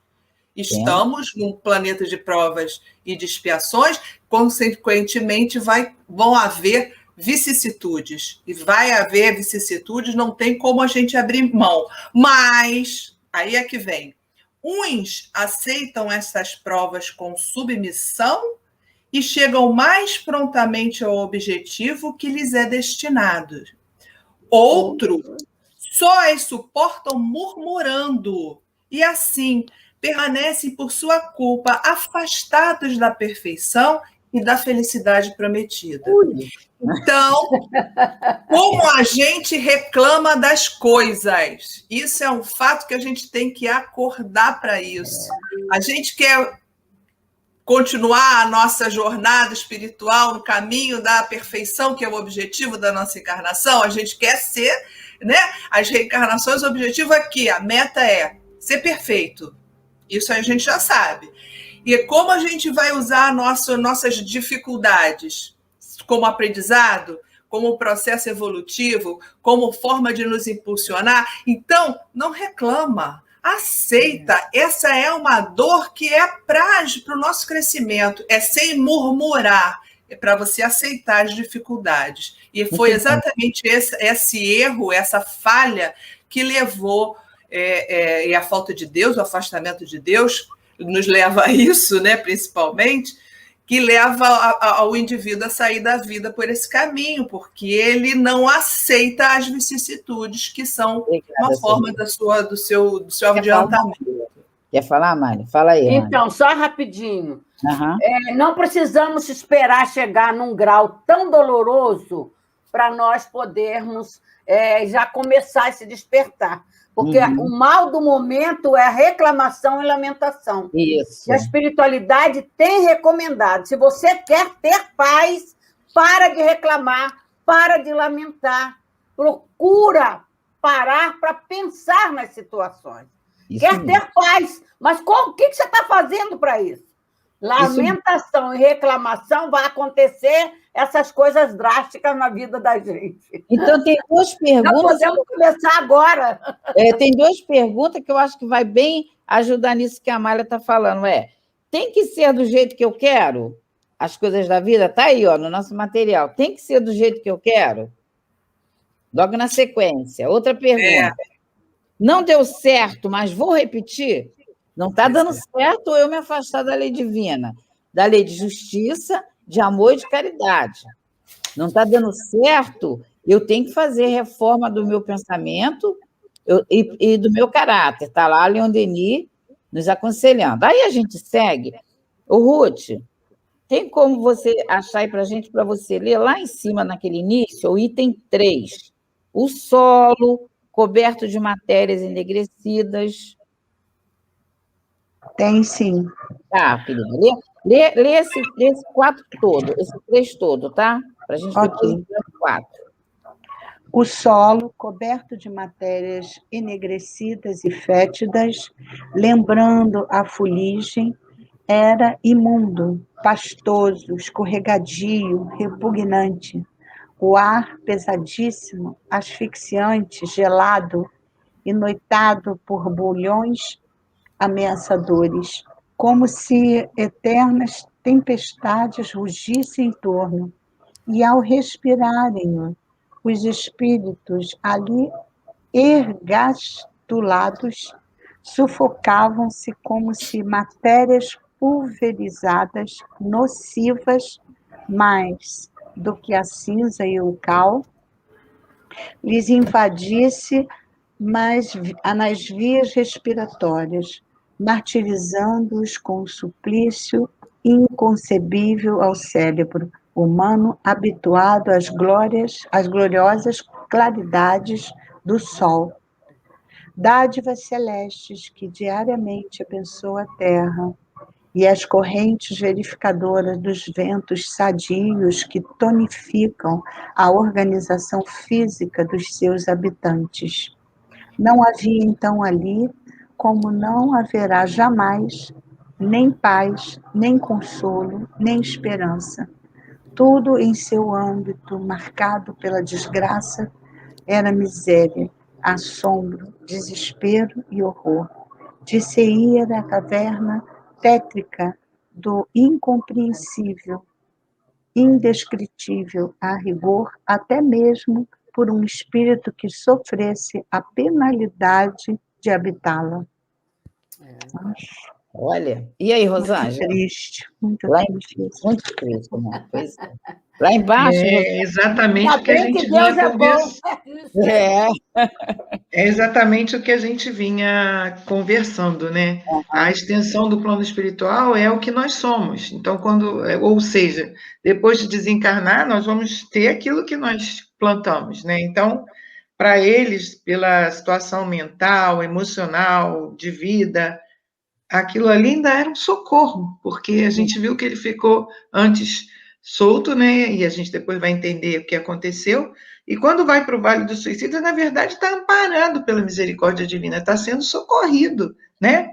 estamos num planeta de provas e de expiações, consequentemente vão haver vicissitudes. E vai haver vicissitudes, não tem como a gente abrir mão. Mas, aí é que vem, uns aceitam essas provas com submissão e chegam mais prontamente ao objetivo que lhes é destinado. Outros só as suportam murmurando e, assim, permanecem por sua culpa afastados da perfeição e da felicidade prometida. Então, como a gente reclama das coisas? Isso é um fato que a gente tem que acordar para isso. A gente quer continuar a nossa jornada espiritual no caminho da perfeição, que é o objetivo da nossa encarnação. A gente quer ser, né? As reencarnações, o objetivo aqui, a meta é ser perfeito. Isso a gente já sabe. E como a gente vai usar nossas dificuldades como aprendizado, como processo evolutivo, como forma de nos impulsionar? Então, não reclama. Aceita, essa é uma dor que é para o nosso crescimento, é sem murmurar, é para você aceitar as dificuldades. E foi exatamente esse erro, essa falha que levou, e a falta de Deus, o afastamento de Deus, nos leva a isso, né, principalmente, que leva ao indivíduo a sair da vida por esse caminho, porque ele não aceita as vicissitudes, que são uma forma do seu adiantamento. Quer falar, Mari? Fala aí, Mari. Então, só rapidinho. Não precisamos esperar chegar num grau tão doloroso para nós podermos já começar a se despertar. Porque o mal do momento é reclamação e lamentação. Isso. E a espiritualidade tem recomendado. Se você quer ter paz, para de reclamar, para de lamentar. Procura parar para pensar nas situações. Isso quer mesmo. Ter paz, mas o que você está fazendo para isso? Lamentação e reclamação vai acontecer essas coisas drásticas na vida da gente. Então, tem duas perguntas... Nós podemos começar agora. Tem duas perguntas que eu acho que vai bem ajudar nisso que a Amália está falando. Tem que ser do jeito que eu quero? As coisas da vida? Está aí, no nosso material. Tem que ser do jeito que eu quero? Logo na sequência. Outra pergunta. Não deu certo, mas vou repetir? Não está dando certo ou eu me afastar da lei divina? Da lei de justiça, de amor e de caridade. Não está dando certo, eu tenho que fazer reforma do meu pensamento e do meu caráter. Está lá Leon Denis nos aconselhando. Aí a gente segue. Ô, Ruth, tem como você achar aí para a gente, para você ler lá em cima, naquele início, o item 3. O solo coberto de matérias enegrecidas. Tem, sim. Tá, querida. Lê esse 4 todo, esse 3 todo, tá? Para a gente depois entrar no 4. O solo, coberto de matérias enegrecidas e fétidas, lembrando a fuligem, era imundo, pastoso, escorregadio, repugnante. O ar pesadíssimo, asfixiante, gelado e noitado por bolhões ameaçadores, como se eternas tempestades rugissem em torno, e ao respirarem os espíritos ali ergastulados sufocavam-se como se matérias pulverizadas, nocivas mais do que a cinza e o cal, lhes invadisse nas vias respiratórias, martirizando-os com um suplício inconcebível ao cérebro humano habituado às gloriosas claridades do sol. Dádivas celestes que diariamente abençoam a terra, e as correntes verificadoras dos ventos sadios que tonificam a organização física dos seus habitantes. Não havia então ali, como não haverá jamais, nem paz, nem consolo, nem esperança. Tudo em seu âmbito, marcado pela desgraça, era miséria, assombro, desespero e horror. De-se-ia da caverna tétrica do incompreensível, indescritível a rigor, até mesmo por um espírito que sofresse a penalidade de habitá-la. Olha, e aí, Rosângela? Triste, muito triste. Muito triste, né? Pois é. Lá embaixo... É exatamente o que a gente Deus vinha é bom. É exatamente o que a gente vinha conversando, né? A extensão do plano espiritual é o que nós somos. Então, ou seja, depois de desencarnar, nós vamos ter aquilo que nós plantamos, né? Então, para eles, pela situação mental, emocional, de vida, aquilo ali ainda era um socorro, porque a gente viu que ele ficou antes solto, né? E a gente depois vai entender o que aconteceu. E quando vai para o Vale do Suicida, na verdade, está amparado pela misericórdia divina, está sendo socorrido, né?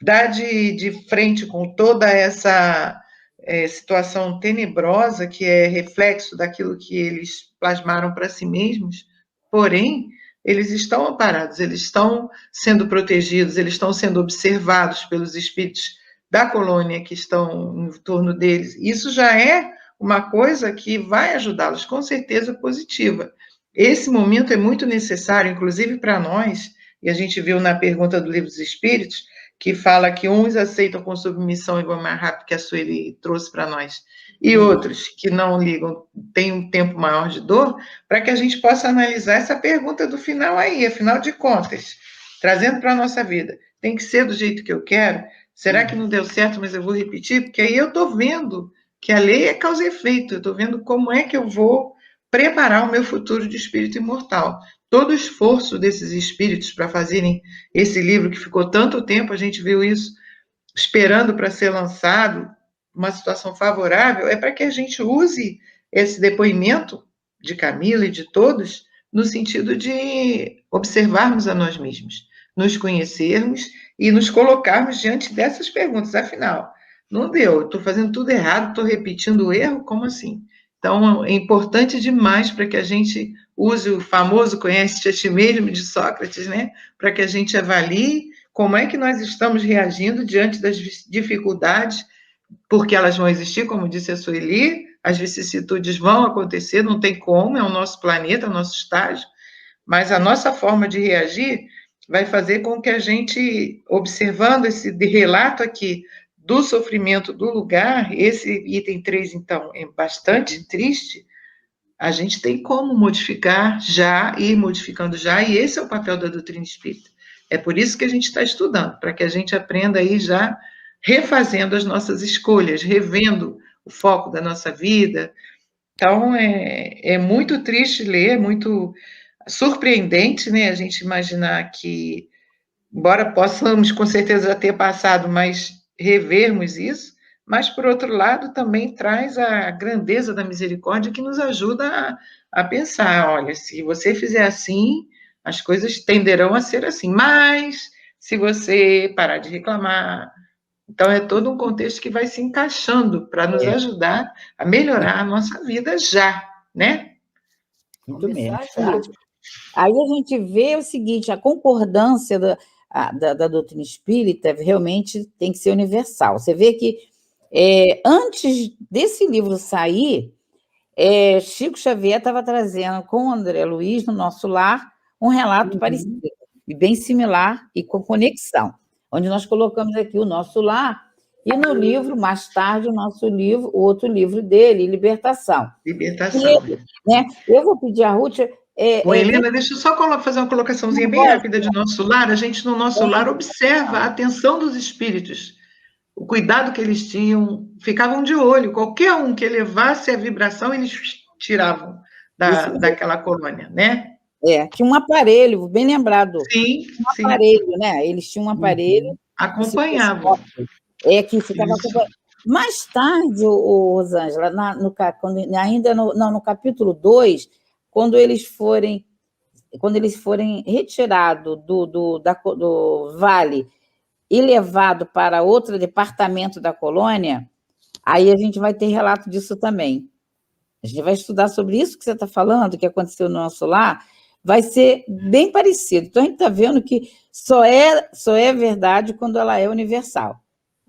Dá de frente com toda essa situação tenebrosa, que é reflexo daquilo que eles plasmaram para si mesmos, porém, eles estão amparados, eles estão sendo protegidos, eles estão sendo observados pelos espíritos da colônia que estão em torno deles. Isso já é uma coisa que vai ajudá-los, com certeza positiva. Esse momento é muito necessário, inclusive para nós, e a gente viu na pergunta do Livro dos Espíritos, que fala que uns aceitam com submissão e vão mais rápido, que a Sueli trouxe para nós, e outros que não ligam, têm um tempo maior de dor, para que a gente possa analisar essa pergunta do final aí, afinal de contas, trazendo para a nossa vida. Tem que ser do jeito que eu quero? Será que não deu certo, mas eu vou repetir? Porque aí eu estou vendo que a lei é causa e efeito, eu estou vendo como é que eu vou preparar o meu futuro de espírito imortal. Todo o esforço desses espíritos para fazerem esse livro, que ficou tanto tempo, a gente viu isso, esperando para ser lançado, uma situação favorável, é para que a gente use esse depoimento de Camila e de todos, no sentido de observarmos a nós mesmos, nos conhecermos e nos colocarmos diante dessas perguntas. Afinal, não deu, estou fazendo tudo errado, estou repetindo o erro, como assim? Então, é importante demais para que a gente use o famoso conhece-te a ti mesmo, de Sócrates, né? Para que a gente avalie como é que nós estamos reagindo diante das dificuldades, porque elas vão existir, como disse a Sueli, as vicissitudes vão acontecer, não tem como, é o nosso planeta, é o nosso estágio, mas a nossa forma de reagir vai fazer com que a gente, observando esse relato aqui do sofrimento do lugar, esse item 3, então, é bastante triste, a gente tem como modificar já, ir modificando já, e esse é o papel da doutrina espírita. É por isso que a gente está estudando, para que a gente aprenda aí já refazendo as nossas escolhas, revendo o foco da nossa vida. Então, é muito triste ler, é muito surpreendente, né, a gente imaginar que, embora possamos com certeza já ter passado, mas revermos isso, mas, por outro lado, também traz a grandeza da misericórdia que nos ajuda a pensar, olha, se você fizer assim, as coisas tenderão a ser assim, mas se você parar de reclamar, Então, é todo um contexto que vai se encaixando para nos ajudar a melhorar a nossa vida já, né? Muito mesmo. Aí a gente vê o seguinte, a concordância da doutrina espírita realmente tem que ser universal. Você vê que antes desse livro sair, Chico Xavier estava trazendo com o André Luiz, no Nosso Lar, um relato parecido, e bem similar e com conexão, onde nós colocamos aqui o Nosso Lar e no livro, mais tarde, o outro livro dele, Libertação. Libertação. Né? Eu vou pedir a Ruth... Helena, deixa eu só fazer uma colocaçãozinha bem rápida de Nosso Lar. A gente, no Nosso Lar, observa a atenção dos espíritos, o cuidado que eles tinham, ficavam de olho. Qualquer um que elevasse a vibração, eles tiravam daquela colônia, né? Tinha um aparelho, bem lembrado. Sim, um aparelho, né? Eles tinham um aparelho. Acompanhavam. Que ficava acompanhando. Mais tarde, Rosângela, ainda no capítulo 2, quando eles forem retirados do vale e levados para outro departamento da colônia, aí a gente vai ter relato disso também. A gente vai estudar sobre isso que você está falando, que aconteceu no Nosso Lar, vai ser bem parecido. Então, a gente está vendo que só é verdade quando ela é universal.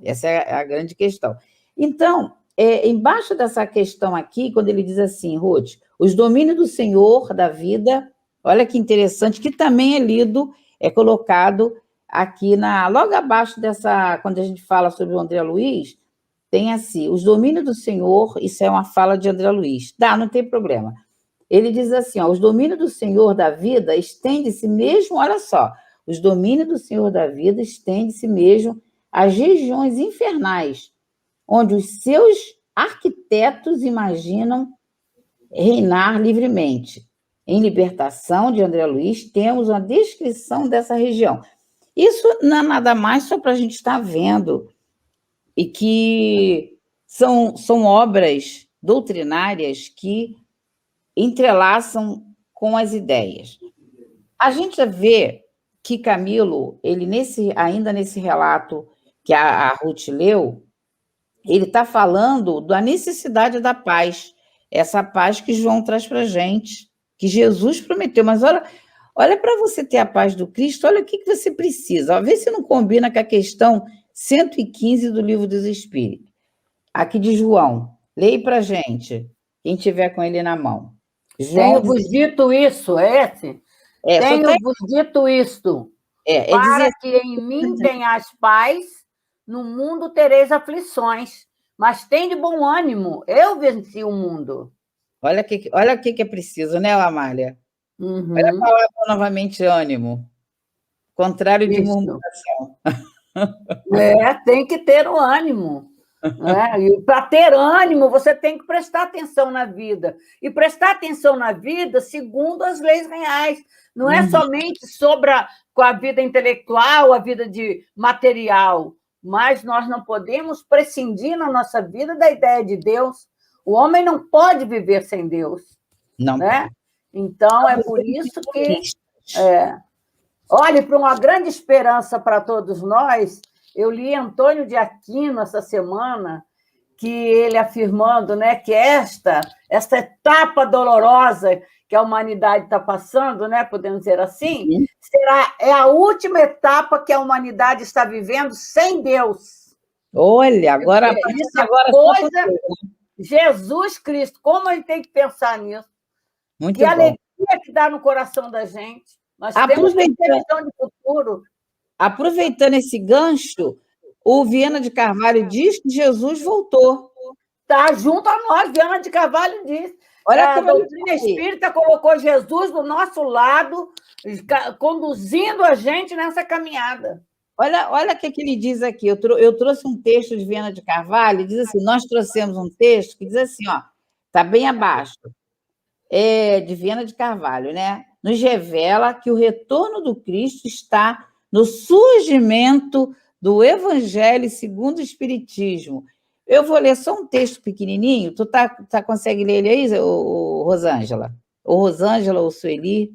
Essa é a grande questão. Então, embaixo dessa questão aqui, quando ele diz assim, Ruth, os domínios do Senhor da vida, olha que interessante, que também é lido, colocado aqui logo abaixo dessa, quando a gente fala sobre o André Luiz, tem assim, os domínios do Senhor, isso é uma fala de André Luiz, não tem problema. Ele diz assim, os domínios do Senhor da vida estende-se mesmo, olha só, os domínios do Senhor da vida estende-se mesmo às regiões infernais, onde os seus arquitetos imaginam reinar livremente. Em Libertação, de André Luiz, temos uma descrição dessa região. Isso não é nada mais só para a gente estar vendo, e que são obras doutrinárias que entrelaçam com as ideias. A gente vê que Camilo, ele ainda nesse relato que a Ruth leu, ele está falando da necessidade da paz, essa paz que João traz para a gente, que Jesus prometeu. Mas olha para você ter a paz do Cristo, olha o que você precisa. Vê se não combina com a questão 115 do Livro dos Espíritos. Aqui de João. Leia para a gente, quem tiver com ele na mão. Tenho-vos dito isso, esse? Tenho-vos dito isto, para que em mim tenhas paz, no mundo tereis aflições, mas tem de bom ânimo, eu venci o mundo. Olha o que é preciso, né, Amália? Olha a palavra novamente, ânimo. Contrário de murmuração. Tem que ter o ânimo. E para ter ânimo, você tem que prestar atenção na vida. E prestar atenção na vida segundo as leis reais. Não é somente com a vida intelectual, a vida de material, mas nós não podemos prescindir na nossa vida da ideia de Deus. O homem não pode viver sem Deus. Não. Né? Então, é por isso que... Olhe, para uma grande esperança para todos nós, eu li Antônio de Aquino essa semana, que ele afirmando, né, que esta etapa dolorosa que a humanidade está passando, né, podemos dizer assim, é a última etapa que a humanidade está vivendo sem Deus. Olha, agora... coisa, Jesus Cristo, como a gente tem que pensar nisso? Muito que bom. Alegria que dá no coração da gente. Nós temos uma questão de futuro. Aproveitando esse gancho, o Viana de Carvalho diz que Jesus voltou. Está junto a nós, Viana de Carvalho diz. Olha a doutrina espírita colocou Jesus do nosso lado, conduzindo a gente nessa caminhada. Olha o que ele diz aqui. Eu trouxe um texto de Viana de Carvalho, diz assim, nós trouxemos um texto que diz assim, está bem abaixo, de Viana de Carvalho, né? Nos revela que o retorno do Cristo está no surgimento do Evangelho segundo o Espiritismo. Eu vou ler só um texto pequenininho. Tu consegue ler ele aí, Rosângela? Ou Rosângela ou Sueli?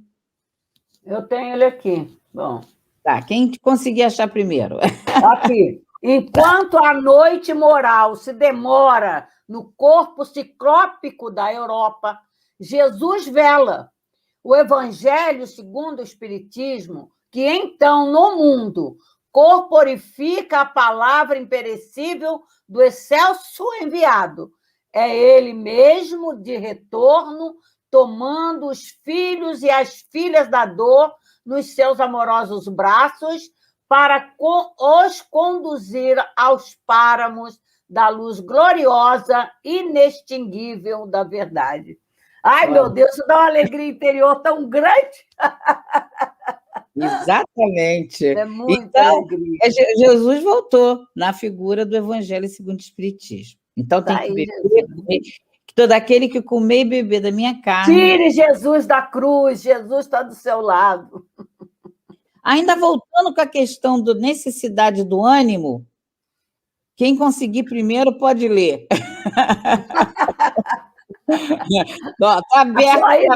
Eu tenho ele aqui. Bom. Tá, quem conseguir achar primeiro? Aqui. Enquanto a noite moral se demora no corpo ciclópico da Europa, Jesus vela. O Evangelho, segundo o Espiritismo, que então no mundo corporifica a palavra imperecível do excelso enviado, é ele mesmo de retorno, tomando os filhos e as filhas da dor nos seus amorosos braços para os conduzir aos páramos da luz gloriosa, inextinguível da verdade. Ai, meu Deus, isso dá uma alegria interior tão grande. Exatamente. É muita então, alegria. Jesus voltou na figura do Evangelho segundo o Espiritismo. Então, tem que beber, comer, que todo aquele que comer e beber da minha carne... Tire Jesus da cruz, Jesus está do seu lado. Ainda voltando com a questão da necessidade do ânimo, quem conseguir primeiro pode ler. Está aberto. Aí,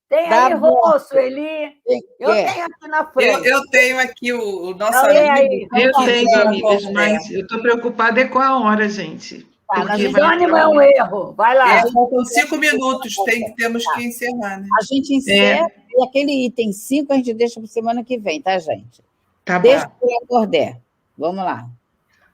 tem aí, Rô, Sueli. Eu tenho aqui na frente. Eu tenho aqui o nosso amigo. Eu tenho, amigas, mas eu estou preocupada com a hora, gente. Desânimo é um erro. Vai lá. Faltam 5 minutos, temos que encerrar, né? A gente encerra e aquele item 5 a gente deixa para semana que vem, tá, gente? Tá deixa bom. para acordar. Vamos lá.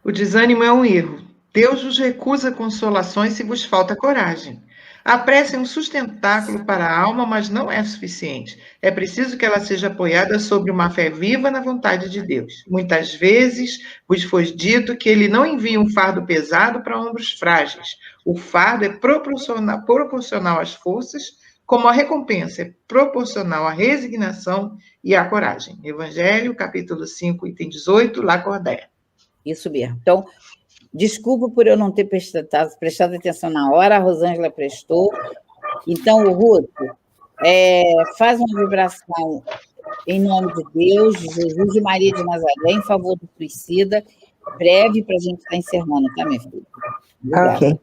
O desânimo é um erro. Deus vos recusa consolações se vos falta coragem. A prece é um sustentáculo para a alma, mas não é suficiente. É preciso que ela seja apoiada sobre uma fé viva na vontade de Deus. Muitas vezes vos foi dito que ele não envia um fardo pesado para ombros frágeis. O fardo é proporcional às forças, como a recompensa é proporcional à resignação e à coragem. Evangelho, capítulo 5, item 18, Lacordaire. Isso mesmo. Então, desculpa por eu não ter prestado atenção na hora, a Rosângela prestou. Então, o Ruth, faz uma vibração em nome de Deus, de Jesus e Maria de Nazaré, em favor do suicida, breve, para a gente estar encerrando, tá, minha filha? Obrigada. Ok.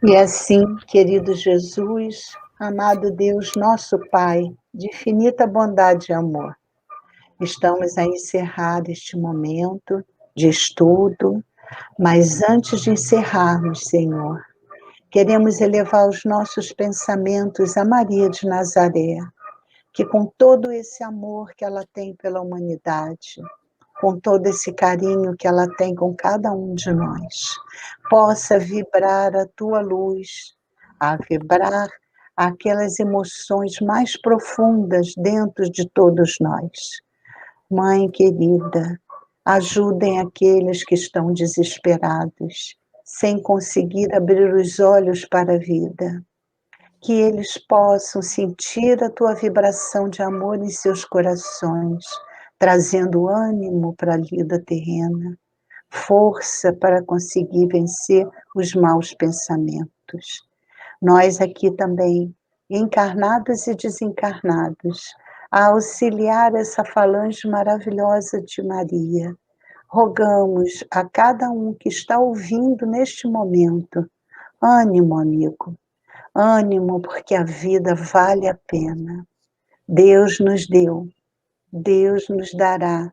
E assim, querido Jesus, amado Deus, nosso Pai, de infinita bondade e amor, estamos a encerrar este momento de estudo, mas antes de encerrarmos, Senhor, queremos elevar os nossos pensamentos a Maria de Nazaré, que com todo esse amor que ela tem pela humanidade, com todo esse carinho que ela tem com cada um de nós, possa vibrar a tua luz, a vibrar aquelas emoções mais profundas dentro de todos nós. Mãe querida, ajudem aqueles que estão desesperados, sem conseguir abrir os olhos para a vida. Que eles possam sentir a tua vibração de amor em seus corações, trazendo ânimo para a vida terrena, força para conseguir vencer os maus pensamentos. Nós aqui também, encarnados e desencarnados, a auxiliar essa falange maravilhosa de Maria, rogamos a cada um que está ouvindo neste momento, ânimo, amigo, ânimo, porque a vida vale a pena. Deus nos deu, Deus nos dará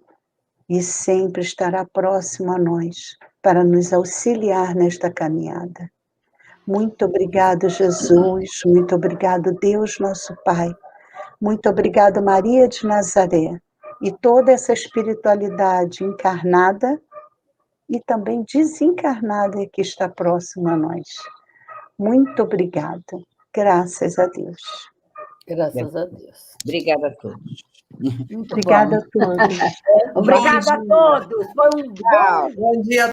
e sempre estará próximo a nós para nos auxiliar nesta caminhada. Muito obrigado, Jesus, muito obrigado, Deus, nosso Pai. Muito obrigado, Maria de Nazaré, e toda essa espiritualidade encarnada e também desencarnada que está próxima a nós. Muito obrigada. Graças a Deus. Graças a Deus. Obrigada a todos. Obrigada a todos. Obrigada a todos. Foi um bom dia a